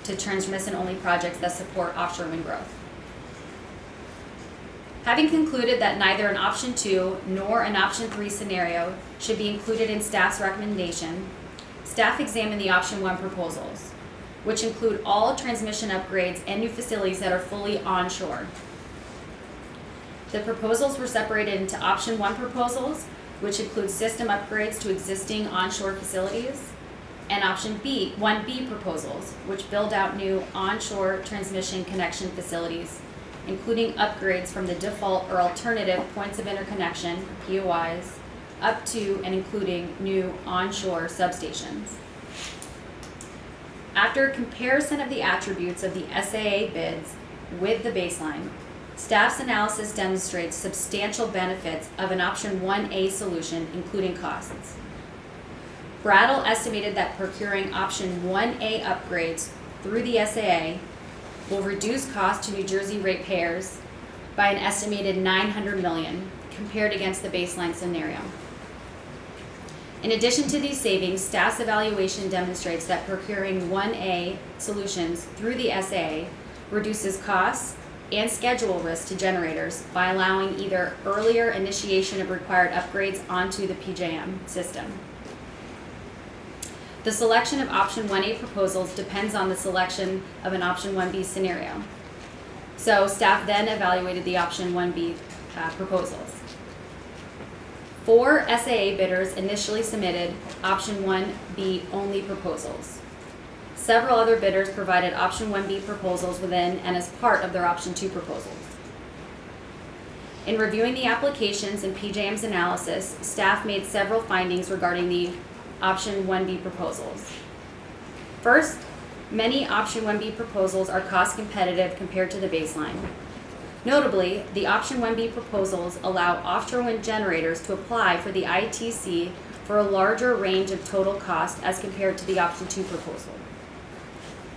to transmission-only projects that support offshore wind growth. Having concluded that neither an Option 2 nor an Option 3 scenario should be included in staff's recommendation, staff examined the Option 1 proposals, which include all transmission upgrades and new facilities that are fully onshore. The proposals were separated into Option 1 proposals, which include system upgrades to existing onshore facilities, and Option 1B proposals, which build out new onshore transmission connection facilities, including upgrades from the default or alternative points of interconnection, POIs, up to and including new onshore substations. After a comparison of the attributes of the SAA bids with the baseline, staff's analysis demonstrates substantial benefits of an Option 1A solution, including costs. Brattle estimated that procuring Option 1A upgrades through the SAA will reduce costs to New Jersey ratepayers by an estimated $900 million compared against the baseline scenario. In addition to these savings, staff's evaluation demonstrates that procuring 1A solutions through the SAA reduces costs and schedule risk to generators by allowing either earlier initiation of required upgrades onto the PJM system. The selection of Option 1A proposals depends on the selection of an Option 1B scenario. So staff then evaluated the Option 1B proposals. 4 SAA bidders initially submitted Option 1B only proposals. Several other bidders provided Option 1B proposals within and as part of their Option 2 proposals. In reviewing the applications and PJM's analysis, staff made several findings regarding the Option 1B proposals. First, many Option 1B proposals are cost competitive compared to the baseline. Notably, the Option 1B proposals allow offshore wind generators to apply for the ITC for a larger range of total cost as compared to the Option 2 proposal.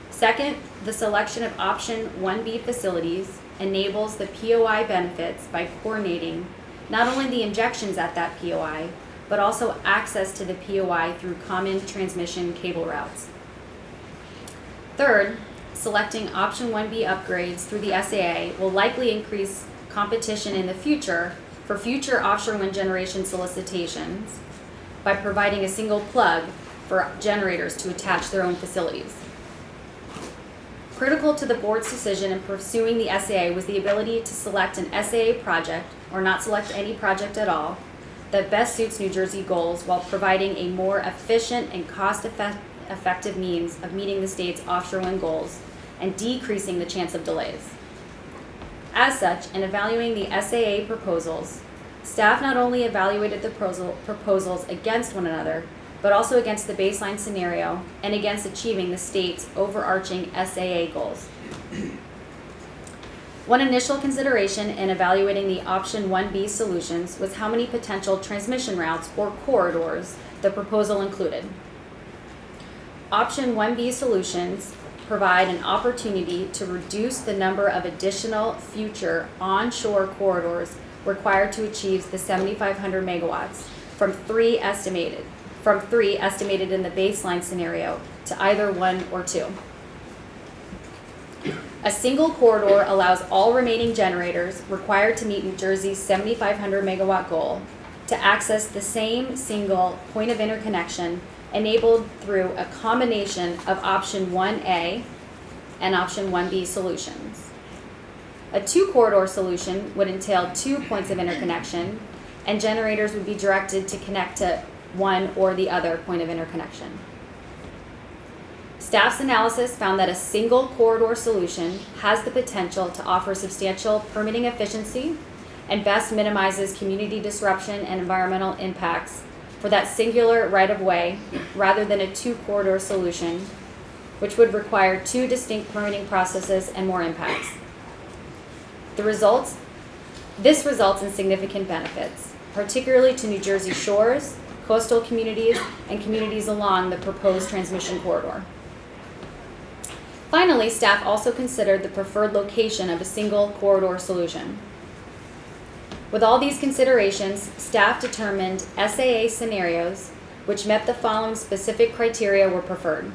Second, the selection of Option 1B facilities enables the POI benefits by coordinating not only the injections at that POI, but also access to the POI through common transmission cable routes. Third, selecting Option 1B upgrades through the SAA will likely increase competition in the future for future offshore wind generation solicitations by providing a single plug for generators to attach their own facilities. Critical to the board's decision in pursuing the SAA was the ability to select an SAA project, or not select any project at all, that best suits New Jersey goals while providing a more efficient and cost-effective means of meeting the state's offshore wind goals and decreasing the chance of delays. As such, in evaluating the SAA proposals, staff not only evaluated the proposals against one another, but also against the baseline scenario and against achieving the state's overarching SAA goals. One initial consideration in evaluating the option 1B solutions was how many potential transmission routes or corridors the proposal included. Option 1B solutions provide an opportunity to reduce the number of additional future onshore corridors required to achieve the 7,500 megawatts from three estimated in the baseline scenario to either 1 or 2. A single corridor allows all remaining generators required to meet New Jersey's 7,500 megawatt goal to access the same single point of interconnection enabled through a combination of option 1A and option 1B solutions. A 2-corridor solution would entail 2 points of interconnection, and generators would be directed to connect to one or the other point of interconnection. Staff's analysis found that a single corridor solution has the potential to offer substantial permitting efficiency and best minimizes community disruption and environmental impacts for that singular right-of-way rather than a 2-corridor solution, which would require 2 distinct permitting processes and more impacts. This results in significant benefits, particularly to New Jersey shores, coastal communities, and communities along the proposed transmission corridor. Finally, staff also considered the preferred location of a single corridor solution. With all these considerations, staff determined SAA scenarios which met the following specific criteria were preferred.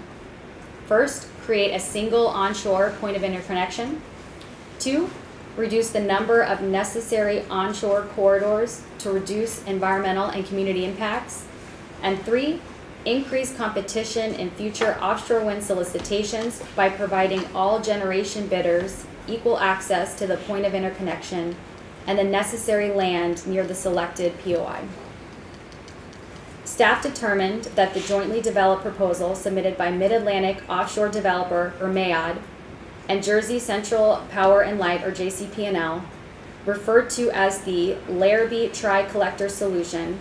First, create a single onshore point of interconnection. 2, reduce the number of necessary onshore corridors to reduce environmental and community impacts. And 3, increase competition in future offshore wind solicitations by providing all generation bidders equal access to the point of interconnection and the necessary land near the selected POI. Staff determined that the jointly developed proposal submitted by Mid-Atlantic Offshore Developer, or MAOD, and Jersey Central Power and Light, or JCP&L, referred to as the Larrabee Tri-Collector Solution,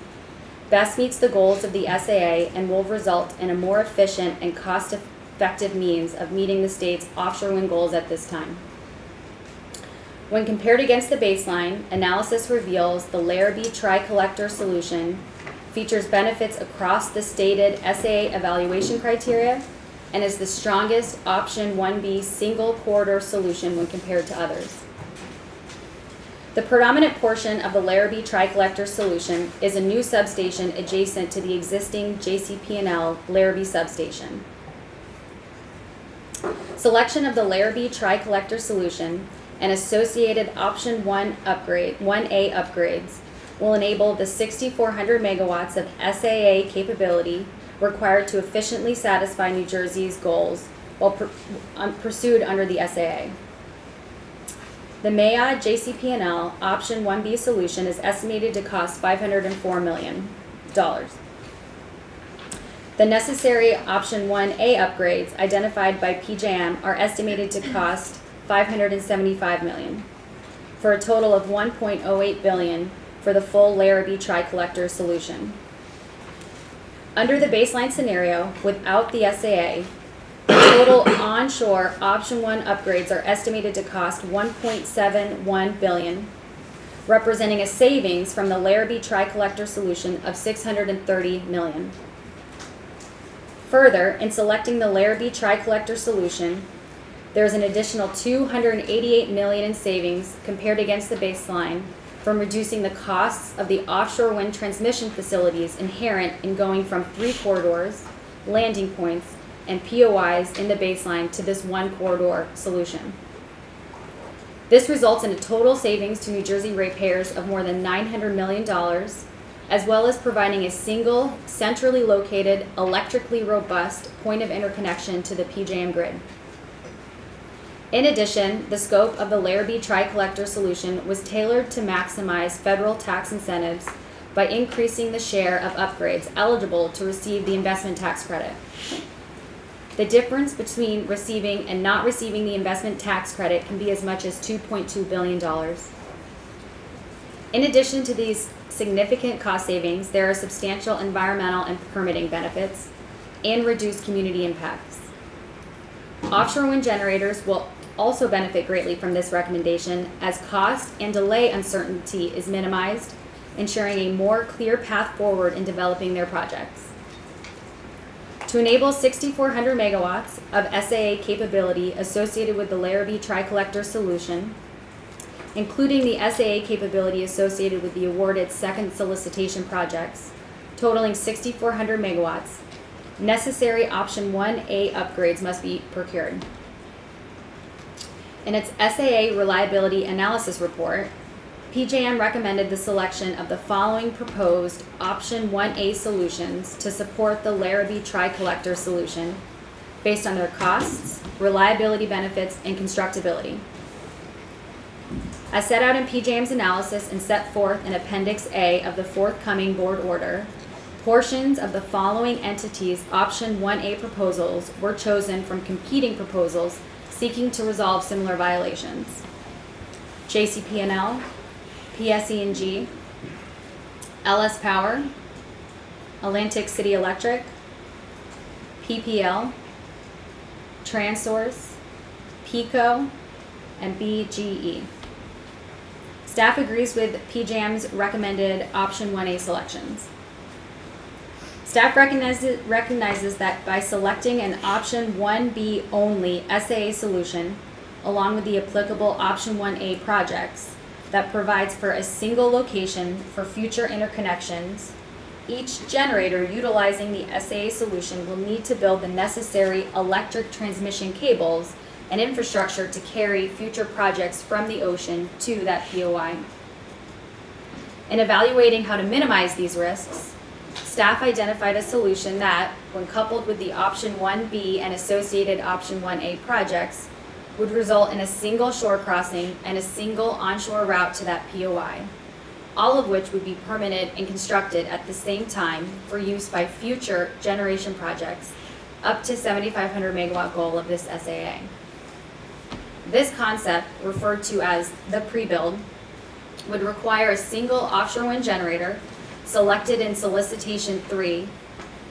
best meets the goals of the SAA and will result in a more efficient and cost-effective means of meeting the state's offshore wind goals at this time. When compared against the baseline, analysis reveals the Larrabee Tri-Collector Solution features benefits across the stated SAA evaluation criteria and is the strongest option 1B single corridor solution when compared to others. The predominant portion of the Larrabee Tri-Collector Solution is a new substation adjacent to the existing JCP&L Larrabee substation. Selection of the Larrabee Tri-Collector Solution and associated option 1A upgrades will enable the 6,400 megawatts of SAA capability required to efficiently satisfy New Jersey's goals while pursued under the SAA. The MAOD JCP&L option 1B solution is estimated to cost $504 million. The necessary option 1A upgrades identified by PJM are estimated to cost $575 million, for a total of $1.08 billion for the full Larrabee Tri-Collector solution. Under the baseline scenario, without the SAA, the total onshore option 1 upgrades are estimated to cost $1.71 billion, representing a savings from the Larrabee Tri-Collector solution of $630 million. Further, in selecting the Larrabee Tri-Collector solution, there is an additional $288 million in savings compared against the baseline from reducing the costs of the offshore wind transmission facilities inherent in going from 3 corridors, landing points, and POIs in the baseline to this 1 corridor solution. This results in a total savings to New Jersey ratepayers of more than $900 million, as well as providing a single, centrally located, electrically robust point of interconnection to the PJM grid. In addition, the scope of the Larrabee Tri-Collector solution was tailored to maximize federal tax incentives by increasing the share of upgrades eligible to receive the investment tax credit. The difference between receiving and not receiving the investment tax credit can be as much as $2.2 billion. In addition to these significant cost savings, there are substantial environmental and permitting benefits and reduced community impacts. Offshore wind generators will also benefit greatly from this recommendation, as cost and delay uncertainty is minimized, ensuring a more clear path forward in developing their projects. To enable 6,400 megawatts of SAA capability associated with the Larrabee Tri-Collector solution, including the SAA capability associated with the awarded second solicitation projects, totaling 6,400 megawatts, necessary option 1A upgrades must be procured. In its SAA reliability analysis report, PJM recommended the selection of the following proposed option 1A solutions to support the Larrabee Tri-Collector solution based on their costs, reliability benefits, and constructability. As set out in PJM's analysis and set forth in Appendix A of the forthcoming board order, portions of the following entities' option 1A proposals were chosen from competing proposals seeking to resolve similar violations. JCP&L, PSE&G, LS Power, Atlantic City Electric, PPL, Transource, PECO, and BGE. Staff agrees with PJM's recommended option 1A selections. Staff recognizes that by selecting an option 1B only SAA solution, along with the applicable option 1A projects, that provides for a single location for future interconnections, each generator utilizing the SAA solution will need to build the necessary electric transmission cables and infrastructure to carry future projects from the ocean to that POI. In evaluating how to minimize these risks, staff identified a solution that, when coupled with the option 1B and associated option 1A projects, would result in a single shore crossing and a single onshore route to that POI, all of which would be permitted and constructed at the same time for use by future generation projects up to 7,500 megawatt goal of this SAA. This concept, referred to as the pre-build, would require a single offshore wind generator selected in solicitation 3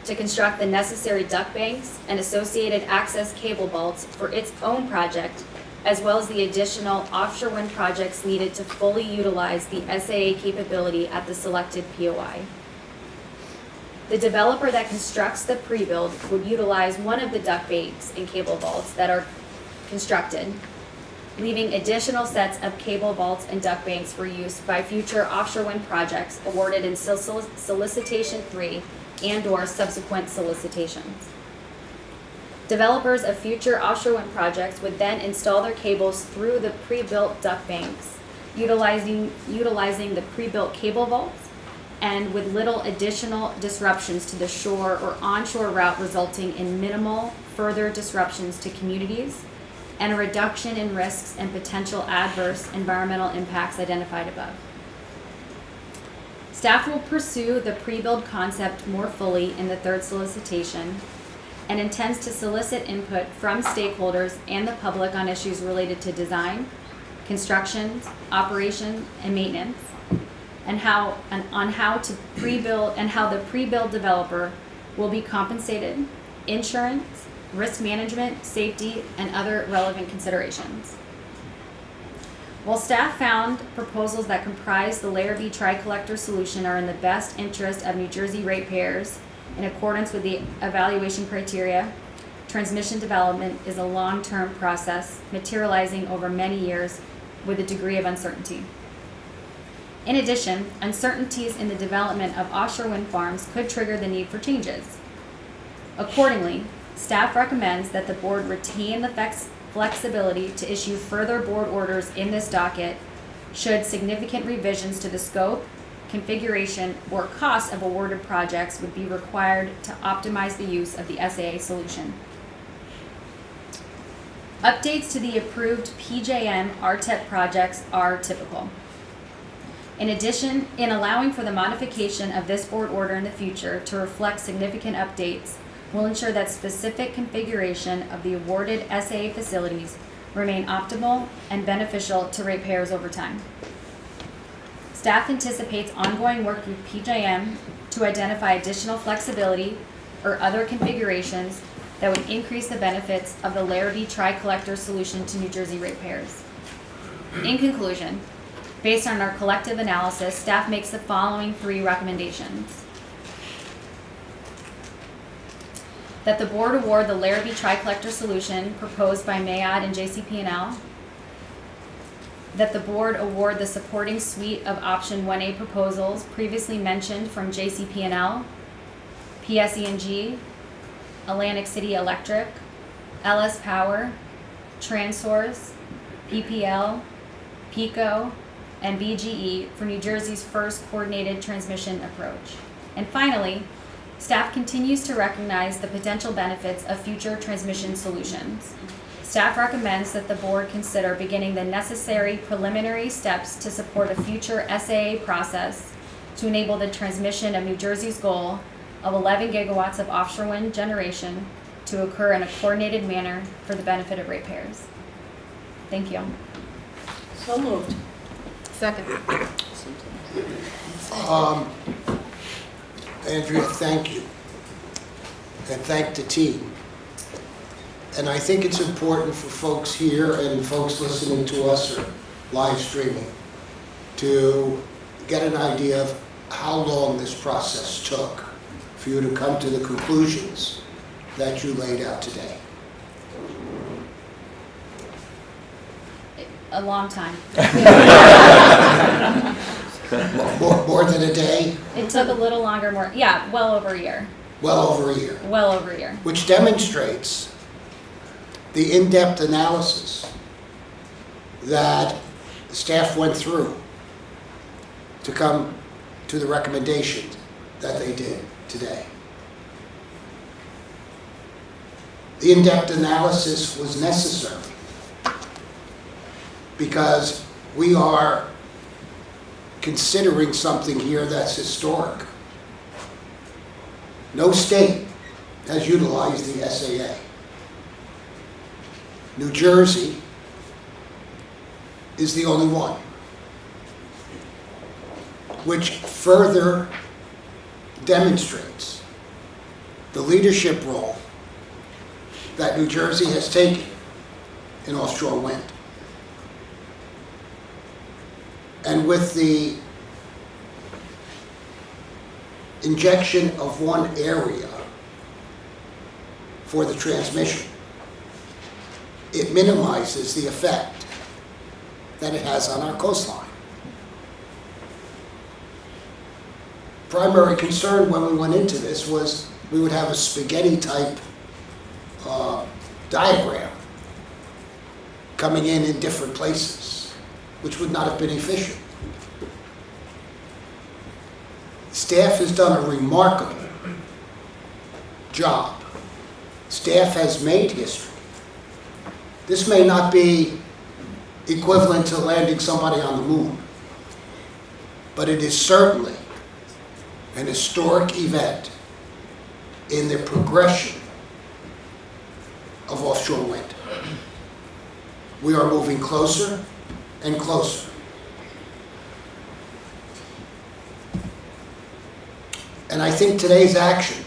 to construct the necessary duct banks and associated access cable vaults for its own project, as well as the additional offshore wind projects needed to fully utilize the SAA capability at the selected POI. The developer that constructs the pre-build would utilize one of the duct banks and cable vaults that are constructed, leaving additional sets of cable vaults and duct banks for use by future offshore wind projects awarded in solicitation 3 and/or subsequent solicitations. Developers of future offshore wind projects would then install their cables through the pre-built duct banks, utilizing the pre-built cable vaults, and with little additional disruptions to the shore or onshore route, resulting in minimal further disruptions to communities and a reduction in risks and potential adverse environmental impacts identified above. Staff will pursue the pre-build concept more fully in the third solicitation and intends to solicit input from stakeholders and the public on issues related to design, construction, operation, and maintenance, and on how to pre-build and how the pre-build developer will be compensated, insurance, risk management, safety, and other relevant considerations. While staff found proposals that comprise the Larrabee Tri-Collector solution are in the best interest of New Jersey ratepayers in accordance with the evaluation criteria, transmission development is a long-term process materializing over many years with a degree of uncertainty. In addition, uncertainties in the development of offshore wind farms could trigger the need for changes. Accordingly, staff recommends that the board retain the flexibility to issue further board orders in this docket should significant revisions to the scope, configuration, or cost of awarded projects would be required to optimize the use of the SAA solution. Updates to the approved PJM RTEP projects are typical. In addition, in allowing for the modification of this board order in the future to reflect significant updates, will ensure that specific configuration of the awarded SAA facilities remain optimal and beneficial to ratepayers over time. Staff anticipates ongoing work with PJM to identify additional flexibility or other configurations that would increase the benefits of the Larrabee Tri-Collector solution to New Jersey ratepayers. In conclusion, based on our collective analysis, staff makes the following 3 recommendations. That the board award the Larrabee Tri-Collector solution proposed by MAOD and JCP&L. That the board award the supporting suite of option 1A proposals previously mentioned from JCP&L, PSE&G, Atlantic City Electric, LS Power, Transource, PPL, PECO, and BGE for New Jersey's first coordinated transmission approach. And finally, staff continues to recognize the potential benefits of future transmission solutions. Staff recommends that the board consider beginning the necessary preliminary steps to support a future SAA process to enable the transmission of New Jersey's goal of 11 gigawatts of offshore wind generation to occur in a coordinated manner for the benefit of ratepayers. Thank you. So moved. Second. Andrea, thank you. And thank the team. And I think it's important for folks here and folks listening to us or live streaming to get an idea of how long this process took for you to come to the conclusions that you laid out today. A long time. More than a day? It took a little longer, well over a year. Well over a year. Well over a year. Which demonstrates the in-depth analysis that staff went through to come to the recommendation that they did today. The in-depth analysis was necessary because we are considering something here that's historic. No state has utilized the SAA. New Jersey is the only one, which further demonstrates the leadership role that New Jersey has taken in offshore wind. And with the injection of one area for the transmission, it minimizes the effect that it has on our coastline. Primary concern when we went into this was we would have a spaghetti type diagram coming in different places, which would not have been efficient. Staff has done a remarkable job. Staff has made history. This may not be equivalent to landing somebody on the moon, but it is certainly an historic event in the progression of offshore wind. We are moving closer and closer. And I think today's action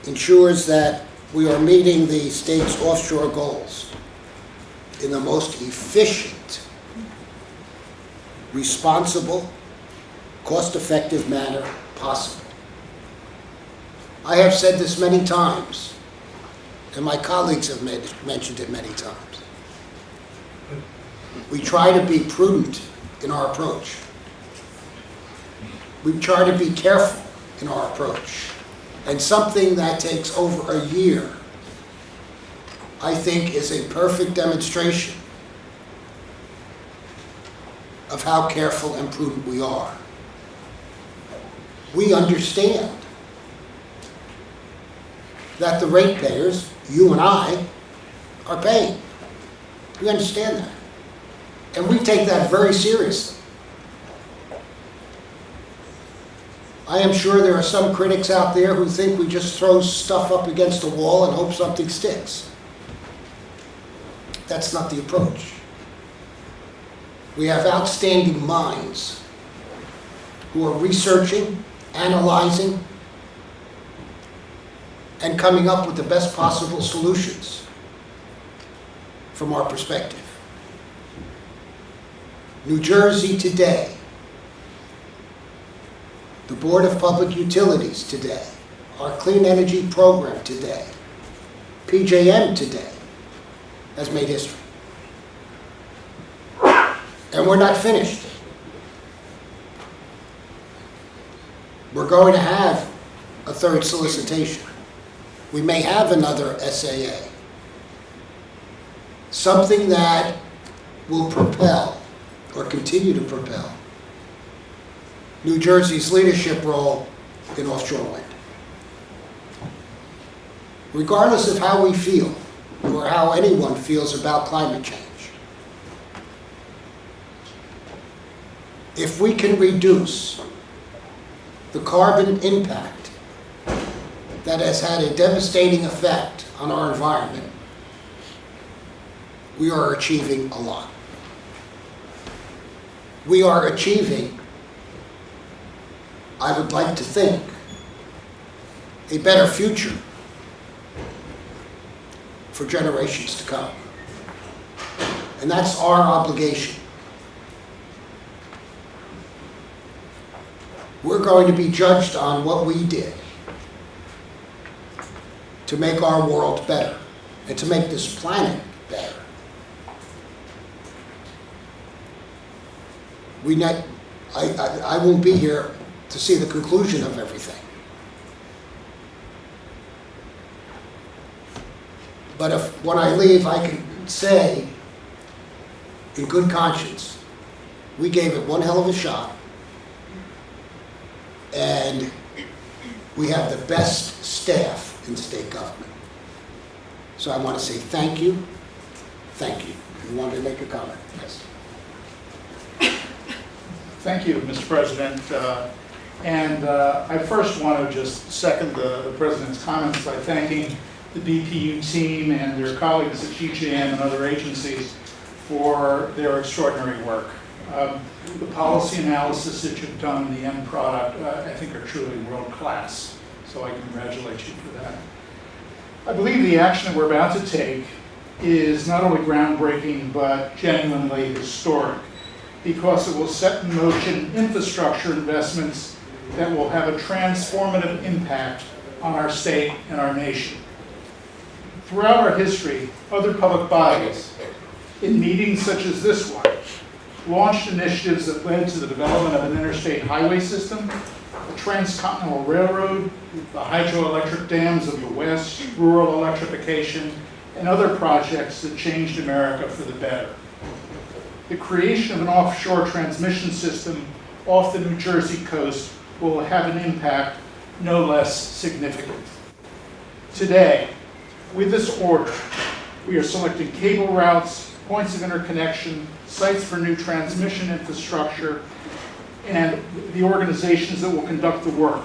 ensures that we are meeting the state's offshore goals in the most efficient, responsible, cost-effective manner possible. I have said this many times, and my colleagues have mentioned it many times. We try to be prudent in our approach. We try to be careful in our approach. And something that takes over a year, I think, is a perfect demonstration of how careful and prudent we are. We understand that the ratepayers, you and I, are paying. We understand that. And we take that very seriously. I am sure there are some critics out there who think we just throw stuff up against the wall and hope something sticks. That's not the approach. We have outstanding minds who are researching, analyzing, and coming up with the best possible solutions from our perspective. New Jersey today, the Board of Public Utilities today, our clean energy program today, PJM today, has made history. And we're not finished. We're going to have a third solicitation. We may have another SAA. Something that will propel or continue to propel New Jersey's leadership role in offshore wind. Regardless of how we feel or how anyone feels about climate change, if we can reduce the carbon impact that has had a devastating effect on our environment, we are achieving a lot. We are achieving, I would like to think, a better future for generations to come. And that's our obligation. We're going to be judged on what we did to make our world better and to make this planet better. I won't be here to see the conclusion of everything. But if when I leave, I can say, in good conscience, we gave it one hell of a shot, and we have the best staff in state government. So I want to say thank you. Thank you. You wanted to make a comment? Yes. Thank you, Mr. President. I first want to just second the President's comments by thanking the BPU team and their colleagues at PJM and other agencies for their extraordinary work. The policy analysis that you've done and the end product, I think, are truly world-class. So I congratulate you for that. I believe the action that we're about to take is not only groundbreaking, but genuinely historic, because it will set in motion infrastructure investments that will have a transformative impact on our state and our nation. Throughout our history, other public bodies, in meetings such as this one, launched initiatives that led to the development of an interstate highway system, a transcontinental railroad, the hydroelectric dams of the West, rural electrification, and other projects that changed America for the better. The creation of an offshore transmission system off the New Jersey coast will have an impact no less significant. Today, with this order, we are selecting cable routes, points of interconnection, sites for new transmission infrastructure, and the organizations that will conduct the work.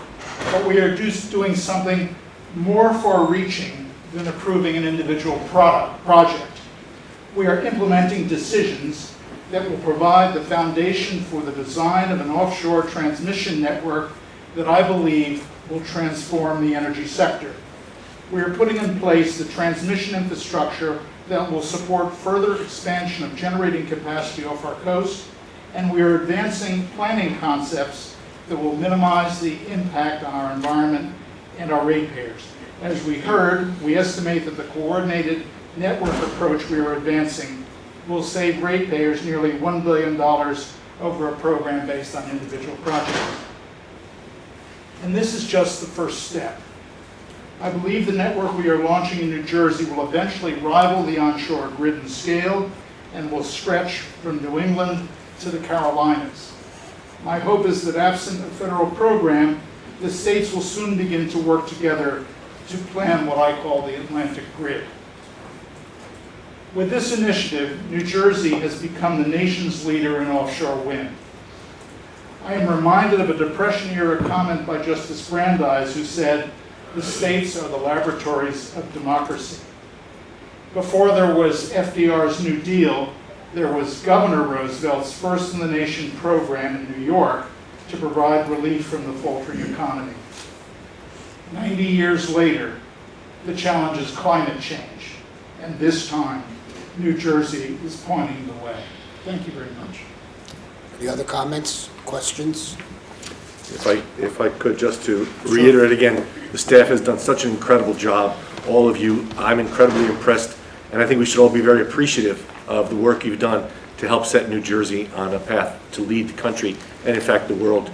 But we are doing something more far-reaching than approving an individual project. We are implementing decisions that will provide the foundation for the design of an offshore transmission network that I believe will transform the energy sector. We are putting in place the transmission infrastructure that will support further expansion of generating capacity off our coast, and we are advancing planning concepts that will minimize the impact on our environment and our ratepayers. As we heard, we estimate that the coordinated network approach we are advancing will save ratepayers nearly $1 billion over a program based on individual projects. And this is just the first step. I believe the network we are launching in New Jersey will eventually rival the onshore grid in scale and will stretch from New England to the Carolinas. My hope is that absent a federal program, the states will soon begin to work together to plan what I call the Atlantic Grid. With this initiative, New Jersey has become the nation's leader in offshore wind. I am reminded of a Depression-era comment by Justice Brandeis, who said, "The states are the laboratories of democracy." Before there was FDR's New Deal, there was Governor Roosevelt's first-in-the-nation program in New York to provide relief from the faltering economy. 90 years later, the challenge is climate change, and this time, New Jersey is pointing the way. Thank you very much. Any other comments, questions? If I could, just to reiterate again, the staff has done such an incredible job. All of you, I'm incredibly impressed, and I think we should all be very appreciative of the work you've done to help set New Jersey on a path to lead the country and, in fact, the world.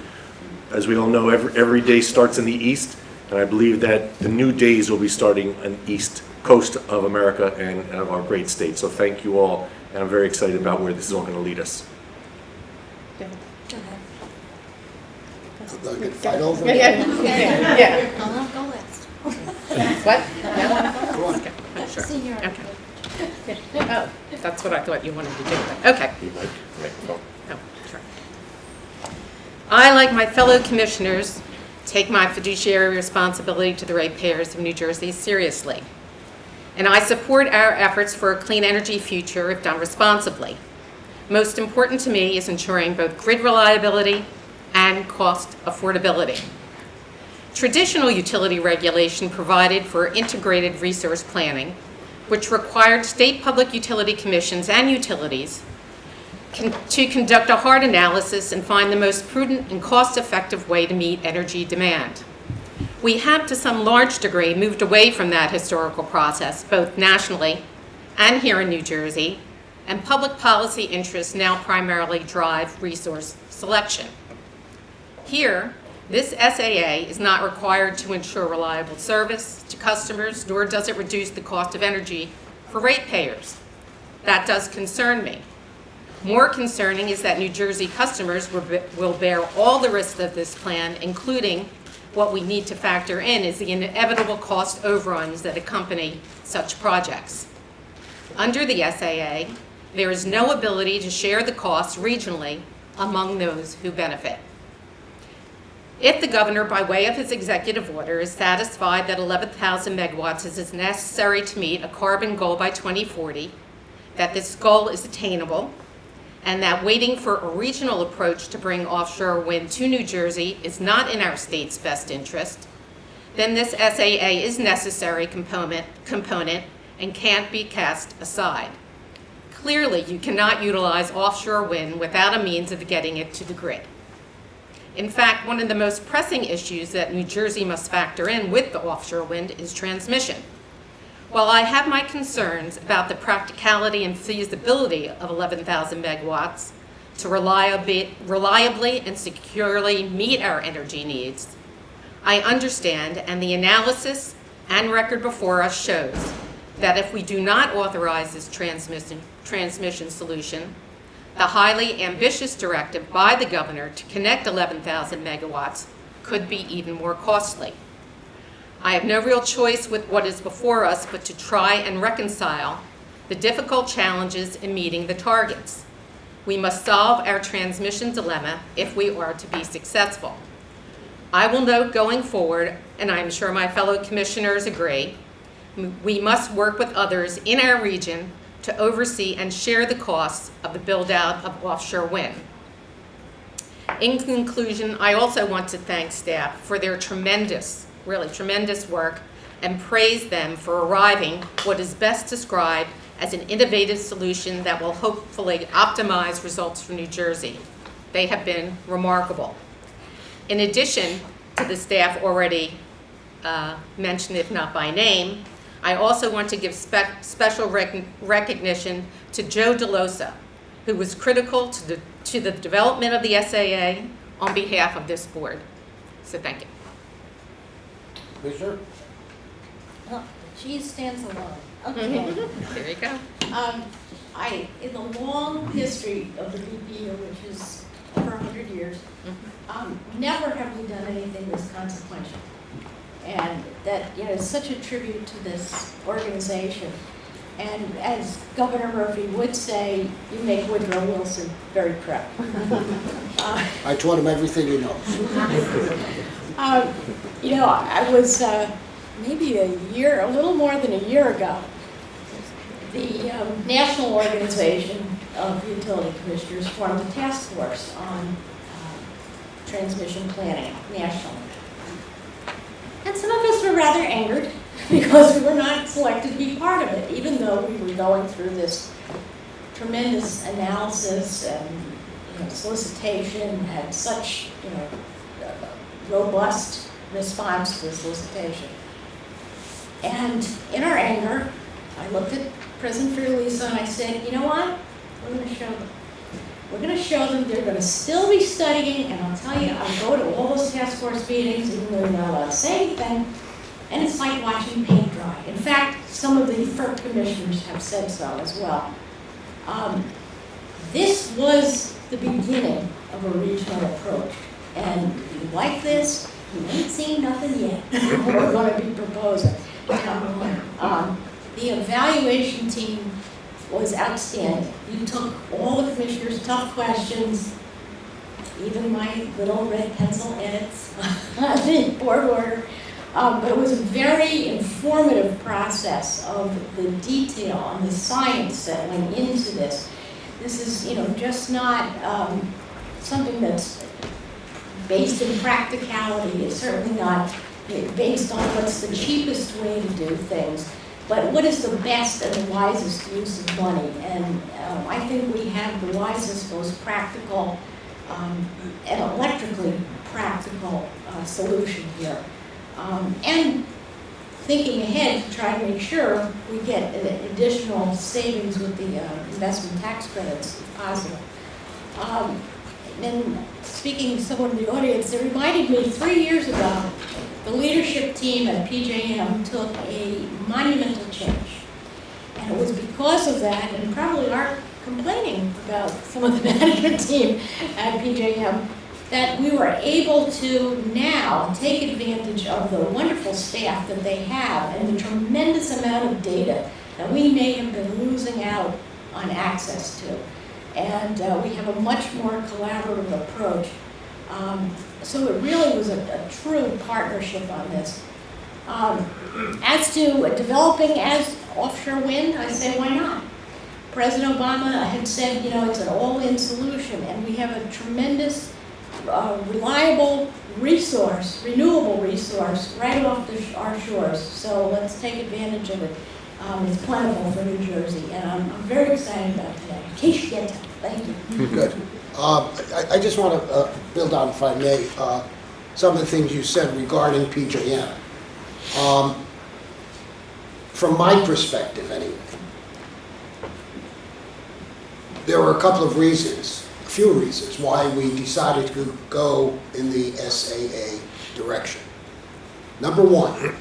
As we all know, every day starts in the East, and I believe that the new days will be starting on the East Coast of America and of our great state. So thank you all, and I'm very excited about where this is all going to lead us. We're going to fight over Yeah, it. yeah. I'll go last. What? Go on. Sure. Senior. Okay. Oh, that's what I thought you wanted to do. Okay. Oh, sure. I, like my fellow commissioners, take my fiduciary responsibility to the ratepayers of New Jersey seriously. And I support our efforts for a clean energy future if done responsibly. Most important to me is ensuring both grid reliability and cost affordability. Traditional utility regulation provided for integrated resource planning, which required state public utility commissions and utilities to conduct a hard analysis and find the most prudent and cost-effective way to meet energy demand. We have, to some large degree, moved away from that historical process, both nationally and here in New Jersey, and public policy interests now primarily drive resource selection. Here, this SAA is not required to ensure reliable service to customers, nor does it reduce the cost of energy for ratepayers. That does concern me. More concerning is that New Jersey customers will bear all the risks of this plan, including what we need to factor in is the inevitable cost overruns that accompany such projects. Under the SAA, there is no ability to share the costs regionally among those who benefit. If the governor, by way of his executive order, is satisfied that 11,000 megawatts is necessary to meet a carbon goal by 2040, that this goal is attainable, and that waiting for a regional approach to bring offshore wind to New Jersey is not in our state's best interest, then this SAA is necessary component and can't be cast aside. Clearly, you cannot utilize offshore wind without a means of getting it to the grid. In fact, one of the most pressing issues that New Jersey must factor in with the offshore wind is transmission. While I have my concerns about the practicality and feasibility of 11,000 megawatts to reliably and securely meet our energy needs, I understand, and the analysis and record before us shows, that if we do not authorize this transmission solution, the highly ambitious directive by the governor to connect 11,000 megawatts could be even more costly. I have no real choice with what is before us but to try and reconcile the difficult challenges in meeting the targets. We must solve our transmission dilemma if we are to be successful. I will note going forward, and I'm sure my fellow commissioners agree, we must work with others in our region to oversee and share the costs of the build-out of offshore wind. In conclusion, I also want to thank staff for their tremendous, really tremendous work and praise them for arriving what is best described as an innovative solution that will hopefully optimize results for New Jersey. They have been remarkable. In addition to the staff already mentioned, if not by name, I also want to give special recognition to Joe DeLosa, who was critical to the development of the SAA on behalf of this board. So thank you. Commissioner? Oh, she stands alone. Okay. There you go. In the long history of the BPU, which is over 100 years, never have we done anything this consequential. And that, it's such a tribute to this organization And as Governor Murphy would say, you make Woodrow Wilson very proud. I taught him everything he knows. You know, I was maybe a little more than a year ago, the National Organization of Utility Commissioners formed a task force on transmission planning nationally. And some of us were rather angered because we were not selected to be part of it, even though we were going through this tremendous analysis and solicitation, had such robust response to the solicitation. And in our anger, I looked at President Fiorelisa and I said, you know what? We're going to show them. We're going to show them they're going to still be studying, and I'll tell you, I go to all those task force meetings, even though you're not allowed to say anything, and it's like watching paint dry. In fact, some of the FERC commissioners have said so as well. This was the beginning of a regional approach. And if you like this, you ain't seen nothing yet. We're going to be proposing. The evaluation team was outstanding. You took all the commissioners' tough questions, even my little red pencil edits on the board order. But it was a very informative process of the detail and the science that went into this. This is, just not something that's based in practicality. It's certainly not based on what's the cheapest way to do things, but what is the best and the wisest use of money. And I think we have the wisest, most practical and electrically practical solution here. And thinking ahead to try to make sure we get additional savings with the investment tax credits if possible. And speaking to someone in the audience, it reminded me 3 years ago, the leadership team at PJM took a monumental change. And it was because of that, and probably our complaining about some of the management team at PJM, that we were able to now take advantage of the wonderful staff that they have and the tremendous amount of data that we may have been losing out on access to. And we have a much more collaborative approach. So it really was a true partnership on this. As to developing as offshore wind, I say why not? President Obama had said, it's an all-in solution, and we have a tremendous reliable resource, renewable resource, right off our shores. So let's take advantage of it. It's plentiful for New Jersey, and I'm very excited about today. In case you get time, thank you. Good. I just want to build on, if I may, some of the things you said regarding PJM. From my perspective, anyway, there were a couple of reasons, a few reasons, why we decided to go in the SAA direction. Number one,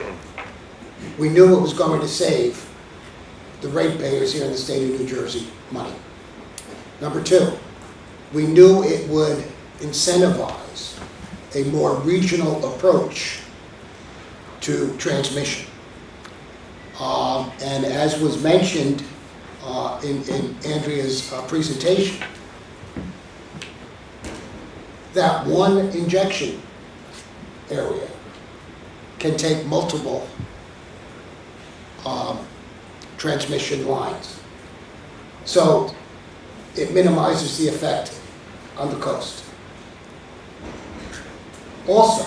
we knew it was going to save the ratepayers here in the state of New Jersey money. Number two, we knew it would incentivize a more regional approach to transmission. And as was mentioned in Andrea's presentation, that one injection area can take multiple transmission lines. So it minimizes the effect on the coast. Also,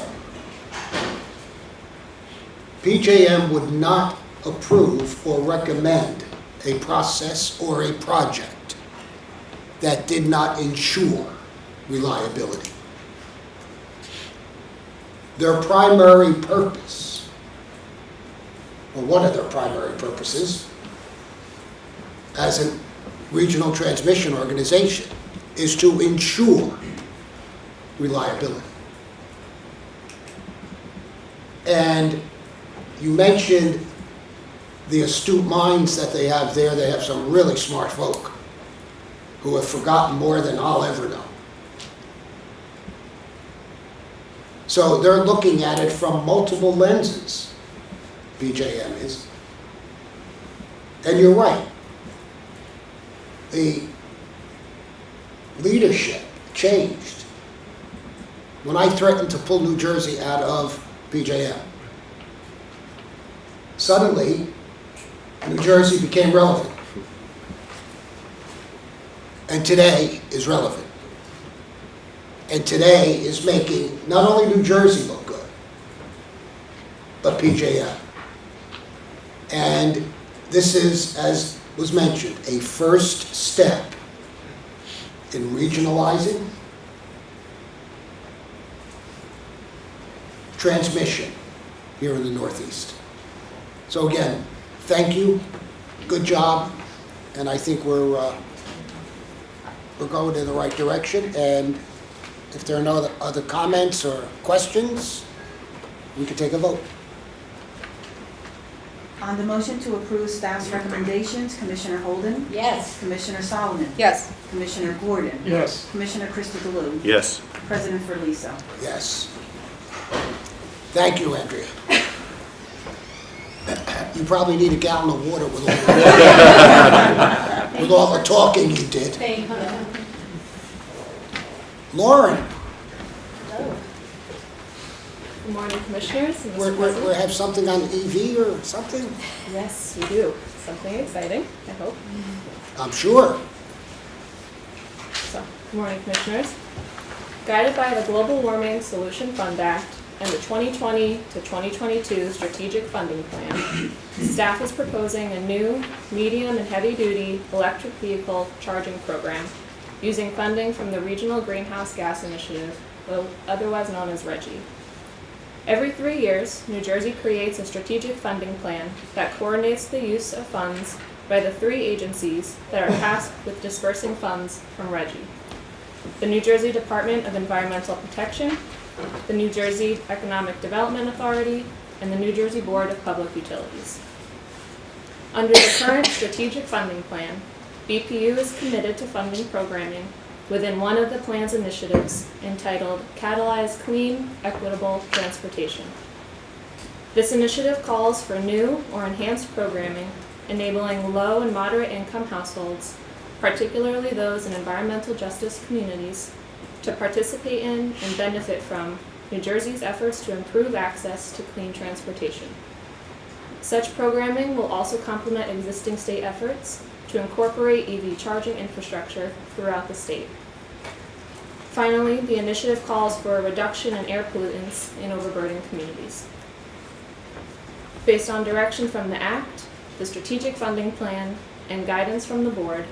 PJM would not approve or recommend a process or a project that did not ensure reliability. Their primary purpose, or one of their primary purposes, as a regional transmission organization, is to ensure reliability. And you mentioned the astute minds that they have there. They have some really smart folk who have forgotten more than I'll ever know. So they're looking at it from multiple lenses, PJM is. And you're right. The leadership changed when I threatened to pull New Jersey out of PJM. Suddenly, New Jersey became relevant. And today is relevant. And today is making not only New Jersey look good, but PJM. And this is, as was mentioned, a first step in regionalizing transmission here in the Northeast. So again, thank you, good job, and I think we're going in the right direction. And if there are no other comments or questions, we can take a vote. On the motion to approve staff's recommendations, Commissioner Holden? Yes. Commissioner Solomon? Yes. Commissioner Gordon? Yes. Commissioner Christodoulou? Yes. President Ferlisa? Yes. Thank you, Andrea. You probably need a gallon of water with all the talking you did. Thank you. Lauren, Good morning, Commissioners and we Mr. President. have something on EV or something? Yes, we do. Something exciting, I hope. I'm sure. So, good morning, Commissioners. Guided by the Global Warming Solution Fund Act and the 2020 to 2022 Strategic Funding Plan, staff is proposing a new medium and heavy-duty electric vehicle charging program using funding from the Regional Greenhouse Gas Initiative, otherwise known as RGGI. Every 3 years, New Jersey creates a strategic funding plan that coordinates the use of funds by the 3 agencies that are tasked with dispersing funds from RGGI: the New Jersey Department of Environmental Protection, the New Jersey Economic Development Authority, and the New Jersey Board of Public Utilities. Under the current strategic funding plan, BPU is committed to funding programming within one of the plan's initiatives entitled Catalyze Clean, Equitable Transportation. This initiative calls for new or enhanced programming enabling low and moderate income households, particularly those in environmental justice communities, to participate in and benefit from New Jersey's efforts to improve access to clean transportation. Such programming will also complement existing state efforts to incorporate EV charging infrastructure throughout the state. Finally, the initiative calls for a reduction in air pollutants in overburden communities. Based on direction from the Act, the strategic funding plan, and guidance from the board,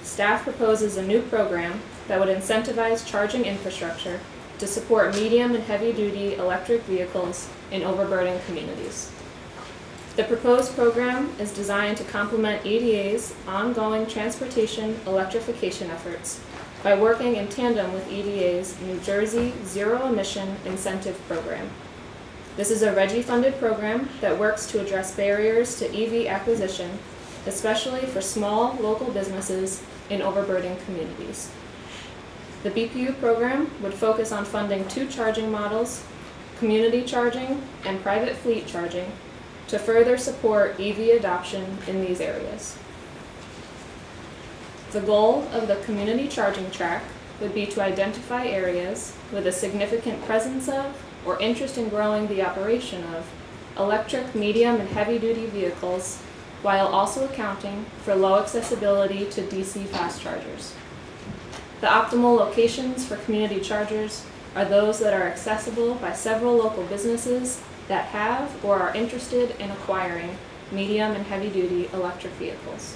staff proposes a new program that would incentivize charging infrastructure to support medium and heavy-duty electric vehicles in overburden communities. The proposed program is designed to complement EDA's ongoing transportation electrification efforts by working in tandem with EDA's New Jersey Zero Emission Incentive Program. This is a RGGI-funded program that works to address barriers to EV acquisition, especially for small local businesses in overburden communities. The BPU program would focus on funding 2 charging models, community charging and private fleet charging, to further support EV adoption in these areas. The goal of the community charging track would be to identify areas with a significant presence of or interest in growing the operation of electric, medium, and heavy-duty vehicles, while also accounting for low accessibility to DC fast chargers. The optimal locations for community chargers are those that are accessible by several local businesses that have or are interested in acquiring medium and heavy-duty electric vehicles.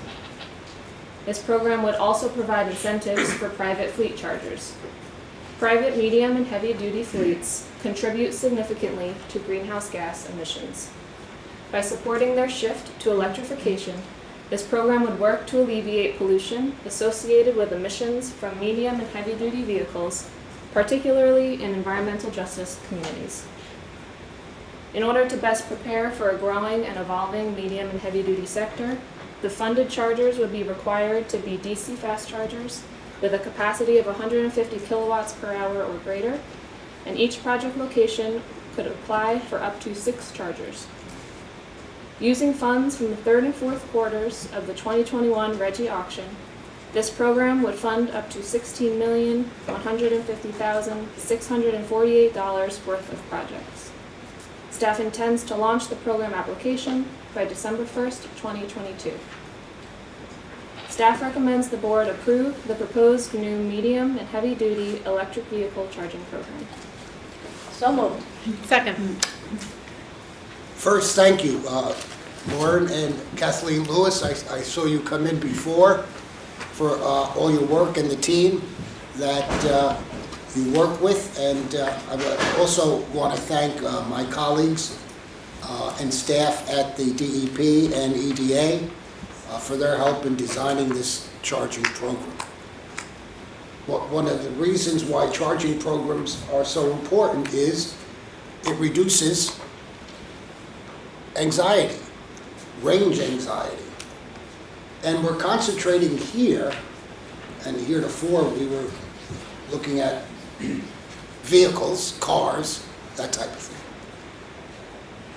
This program would also provide incentives for private fleet chargers. Private, medium, and heavy-duty fleets contribute significantly to greenhouse gas emissions. By supporting their shift to electrification, this program would work to alleviate pollution associated with emissions from medium and heavy-duty vehicles, particularly in environmental justice communities. In order to best prepare for a growing and evolving medium and heavy-duty sector, the funded chargers would be required to be DC fast chargers with a capacity of 150 kilowatts per hour or greater, and each project location could apply for up to 6 chargers. Using funds from the third and fourth quarters of the 2021 Reggie auction, this program would fund up to $16,150,648 worth of projects. Staff intends to launch the program application by December 1st, 2022. Staff recommends the board approve the proposed new medium and heavy-duty electric vehicle charging program. So moved. Second. First, thank you, Lauren and Kathleen Lewis. I saw you come in before for all your work and the team that you work with. And I also want to thank my colleagues and staff at the DEP and EDA for their help in designing this charging program. One of the reasons why charging programs are so important is it reduces anxiety, range anxiety. And we're concentrating here, and heretofore we were looking at vehicles, cars, that type of thing.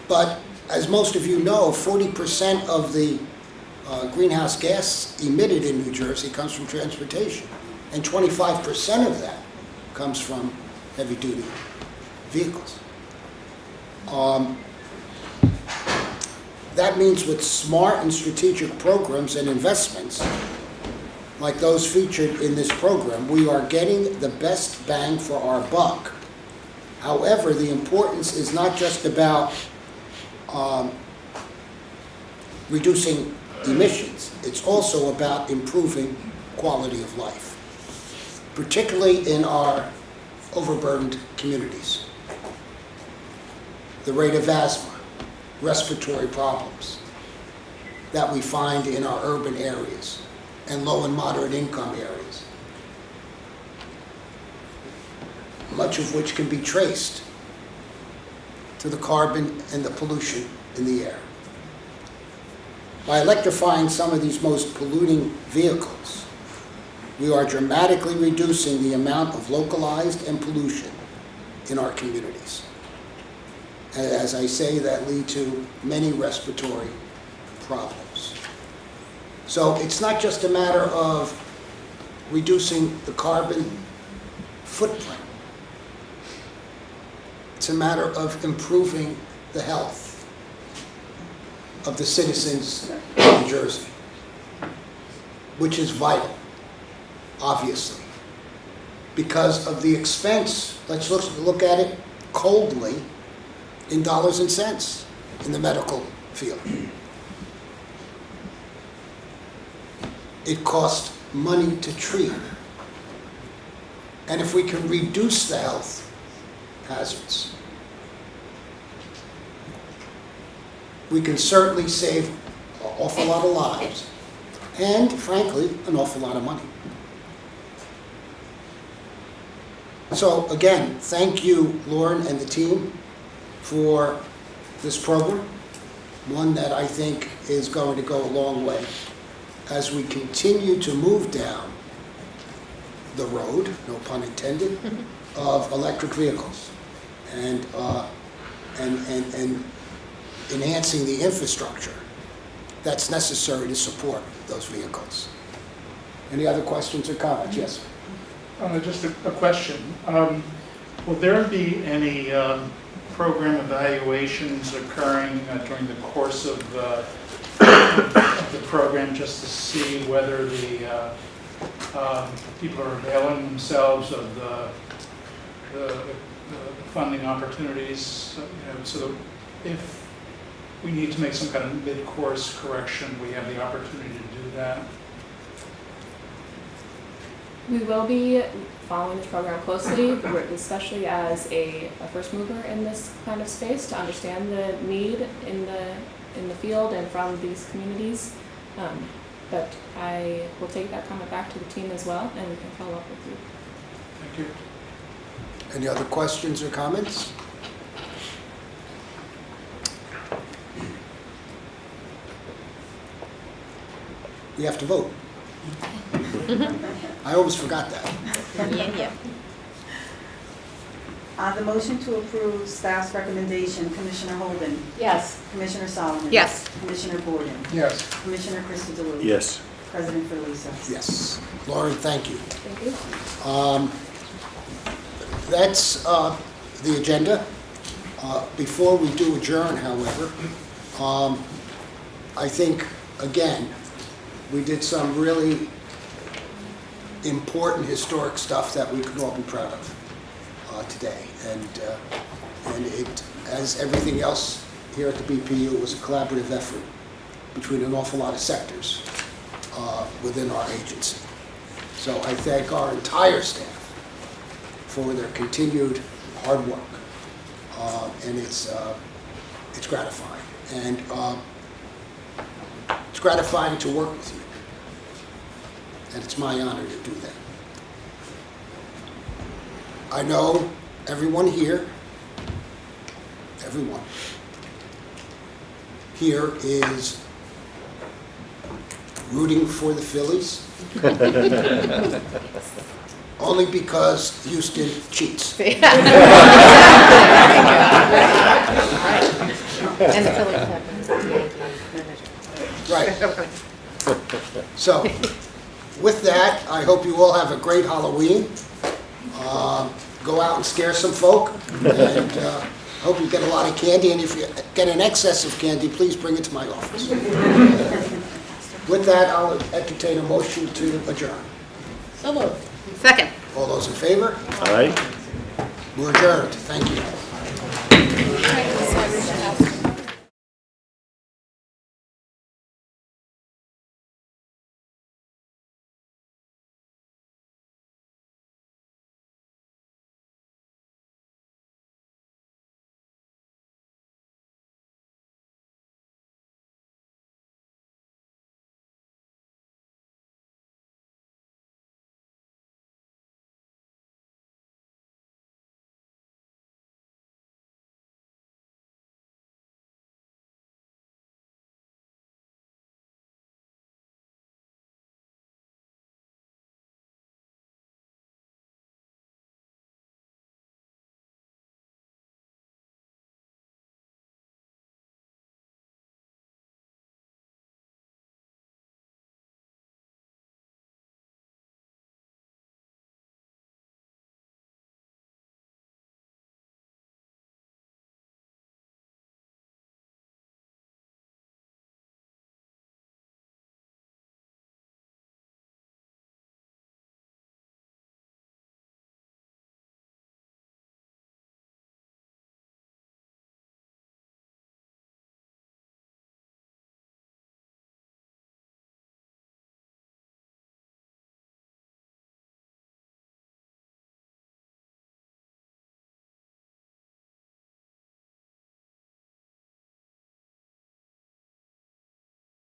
But as most of you know, 40% of the greenhouse gas emitted in New Jersey comes from transportation, and 25% of that comes from heavy-duty vehicles. That means with smart and strategic programs and investments, like those featured in this program, we are getting the best bang for our buck. However, the importance is not just about reducing emissions, it's also about improving quality of life, particularly in our overburdened communities. The rate of asthma, respiratory problems that we find in our urban areas and low and moderate income areas, much of which can be traced to the carbon and the pollution in the air. By electrifying some of these most polluting vehicles, we are dramatically reducing the amount of localized and pollution in our communities. As I say, that lead to many respiratory problems. So it's not just a matter of reducing the carbon footprint. It's a matter of improving the health of the citizens of New Jersey, which is vital, obviously, because of the expense. Let's look at it coldly in dollars and cents in the medical field. It costs money to treat. And if we can reduce the health hazards, we can certainly save an awful lot of lives and, frankly, an awful lot of money. So again, thank you, Lauren and the team, for this program, one that I think is going to go a long way as we continue to move down the road, no pun intended, of electric vehicles and enhancing the infrastructure that's necessary to support those vehicles. Any other questions or comments? Yes? Just a question. Will there be any program evaluations occurring during the course of the program, just to see whether the people are availing themselves of the funding opportunities? So that if we need to make some kind of mid-course correction, we have the opportunity to do that? We will be following this program closely, especially as a first mover in this kind of space, to understand the need in the field and from these communities. But I will take that comment back to the team as well, and we can follow up with you. Thank you. Any other questions or comments? We have to vote. I always forgot that. On the motion to approve staff's recommendation, Commissioner Holden, Yes. Commissioner Solomon. Yes. Commissioner Gordon, Yes. Commissioner Christie DeLuca. Yes. President Felicia. Yes. Lauren, thank you. Thank you. That's the agenda. Before we do adjourn, however, I think, again, we did some really important historic stuff that we could all be proud of today. And it, as everything else here at the BPU, it was a collaborative effort between an awful lot of sectors within our agency. So I thank our entire staff for their continued hard work. And it's gratifying. And it's gratifying to work with you. And it's my honor to do that. I know everyone here is rooting for the Phillies. Only because Houston cheats. And the Phillies have. Right. So, with that, I hope you all have a great Halloween. Go out and scare some folk, and hope you get a lot of candy, and if you get an excess of candy, please bring it to my office. With that, I'll entertain a motion to adjourn. So moved. Second. All those in favor? All right. We're adjourned. Thank you.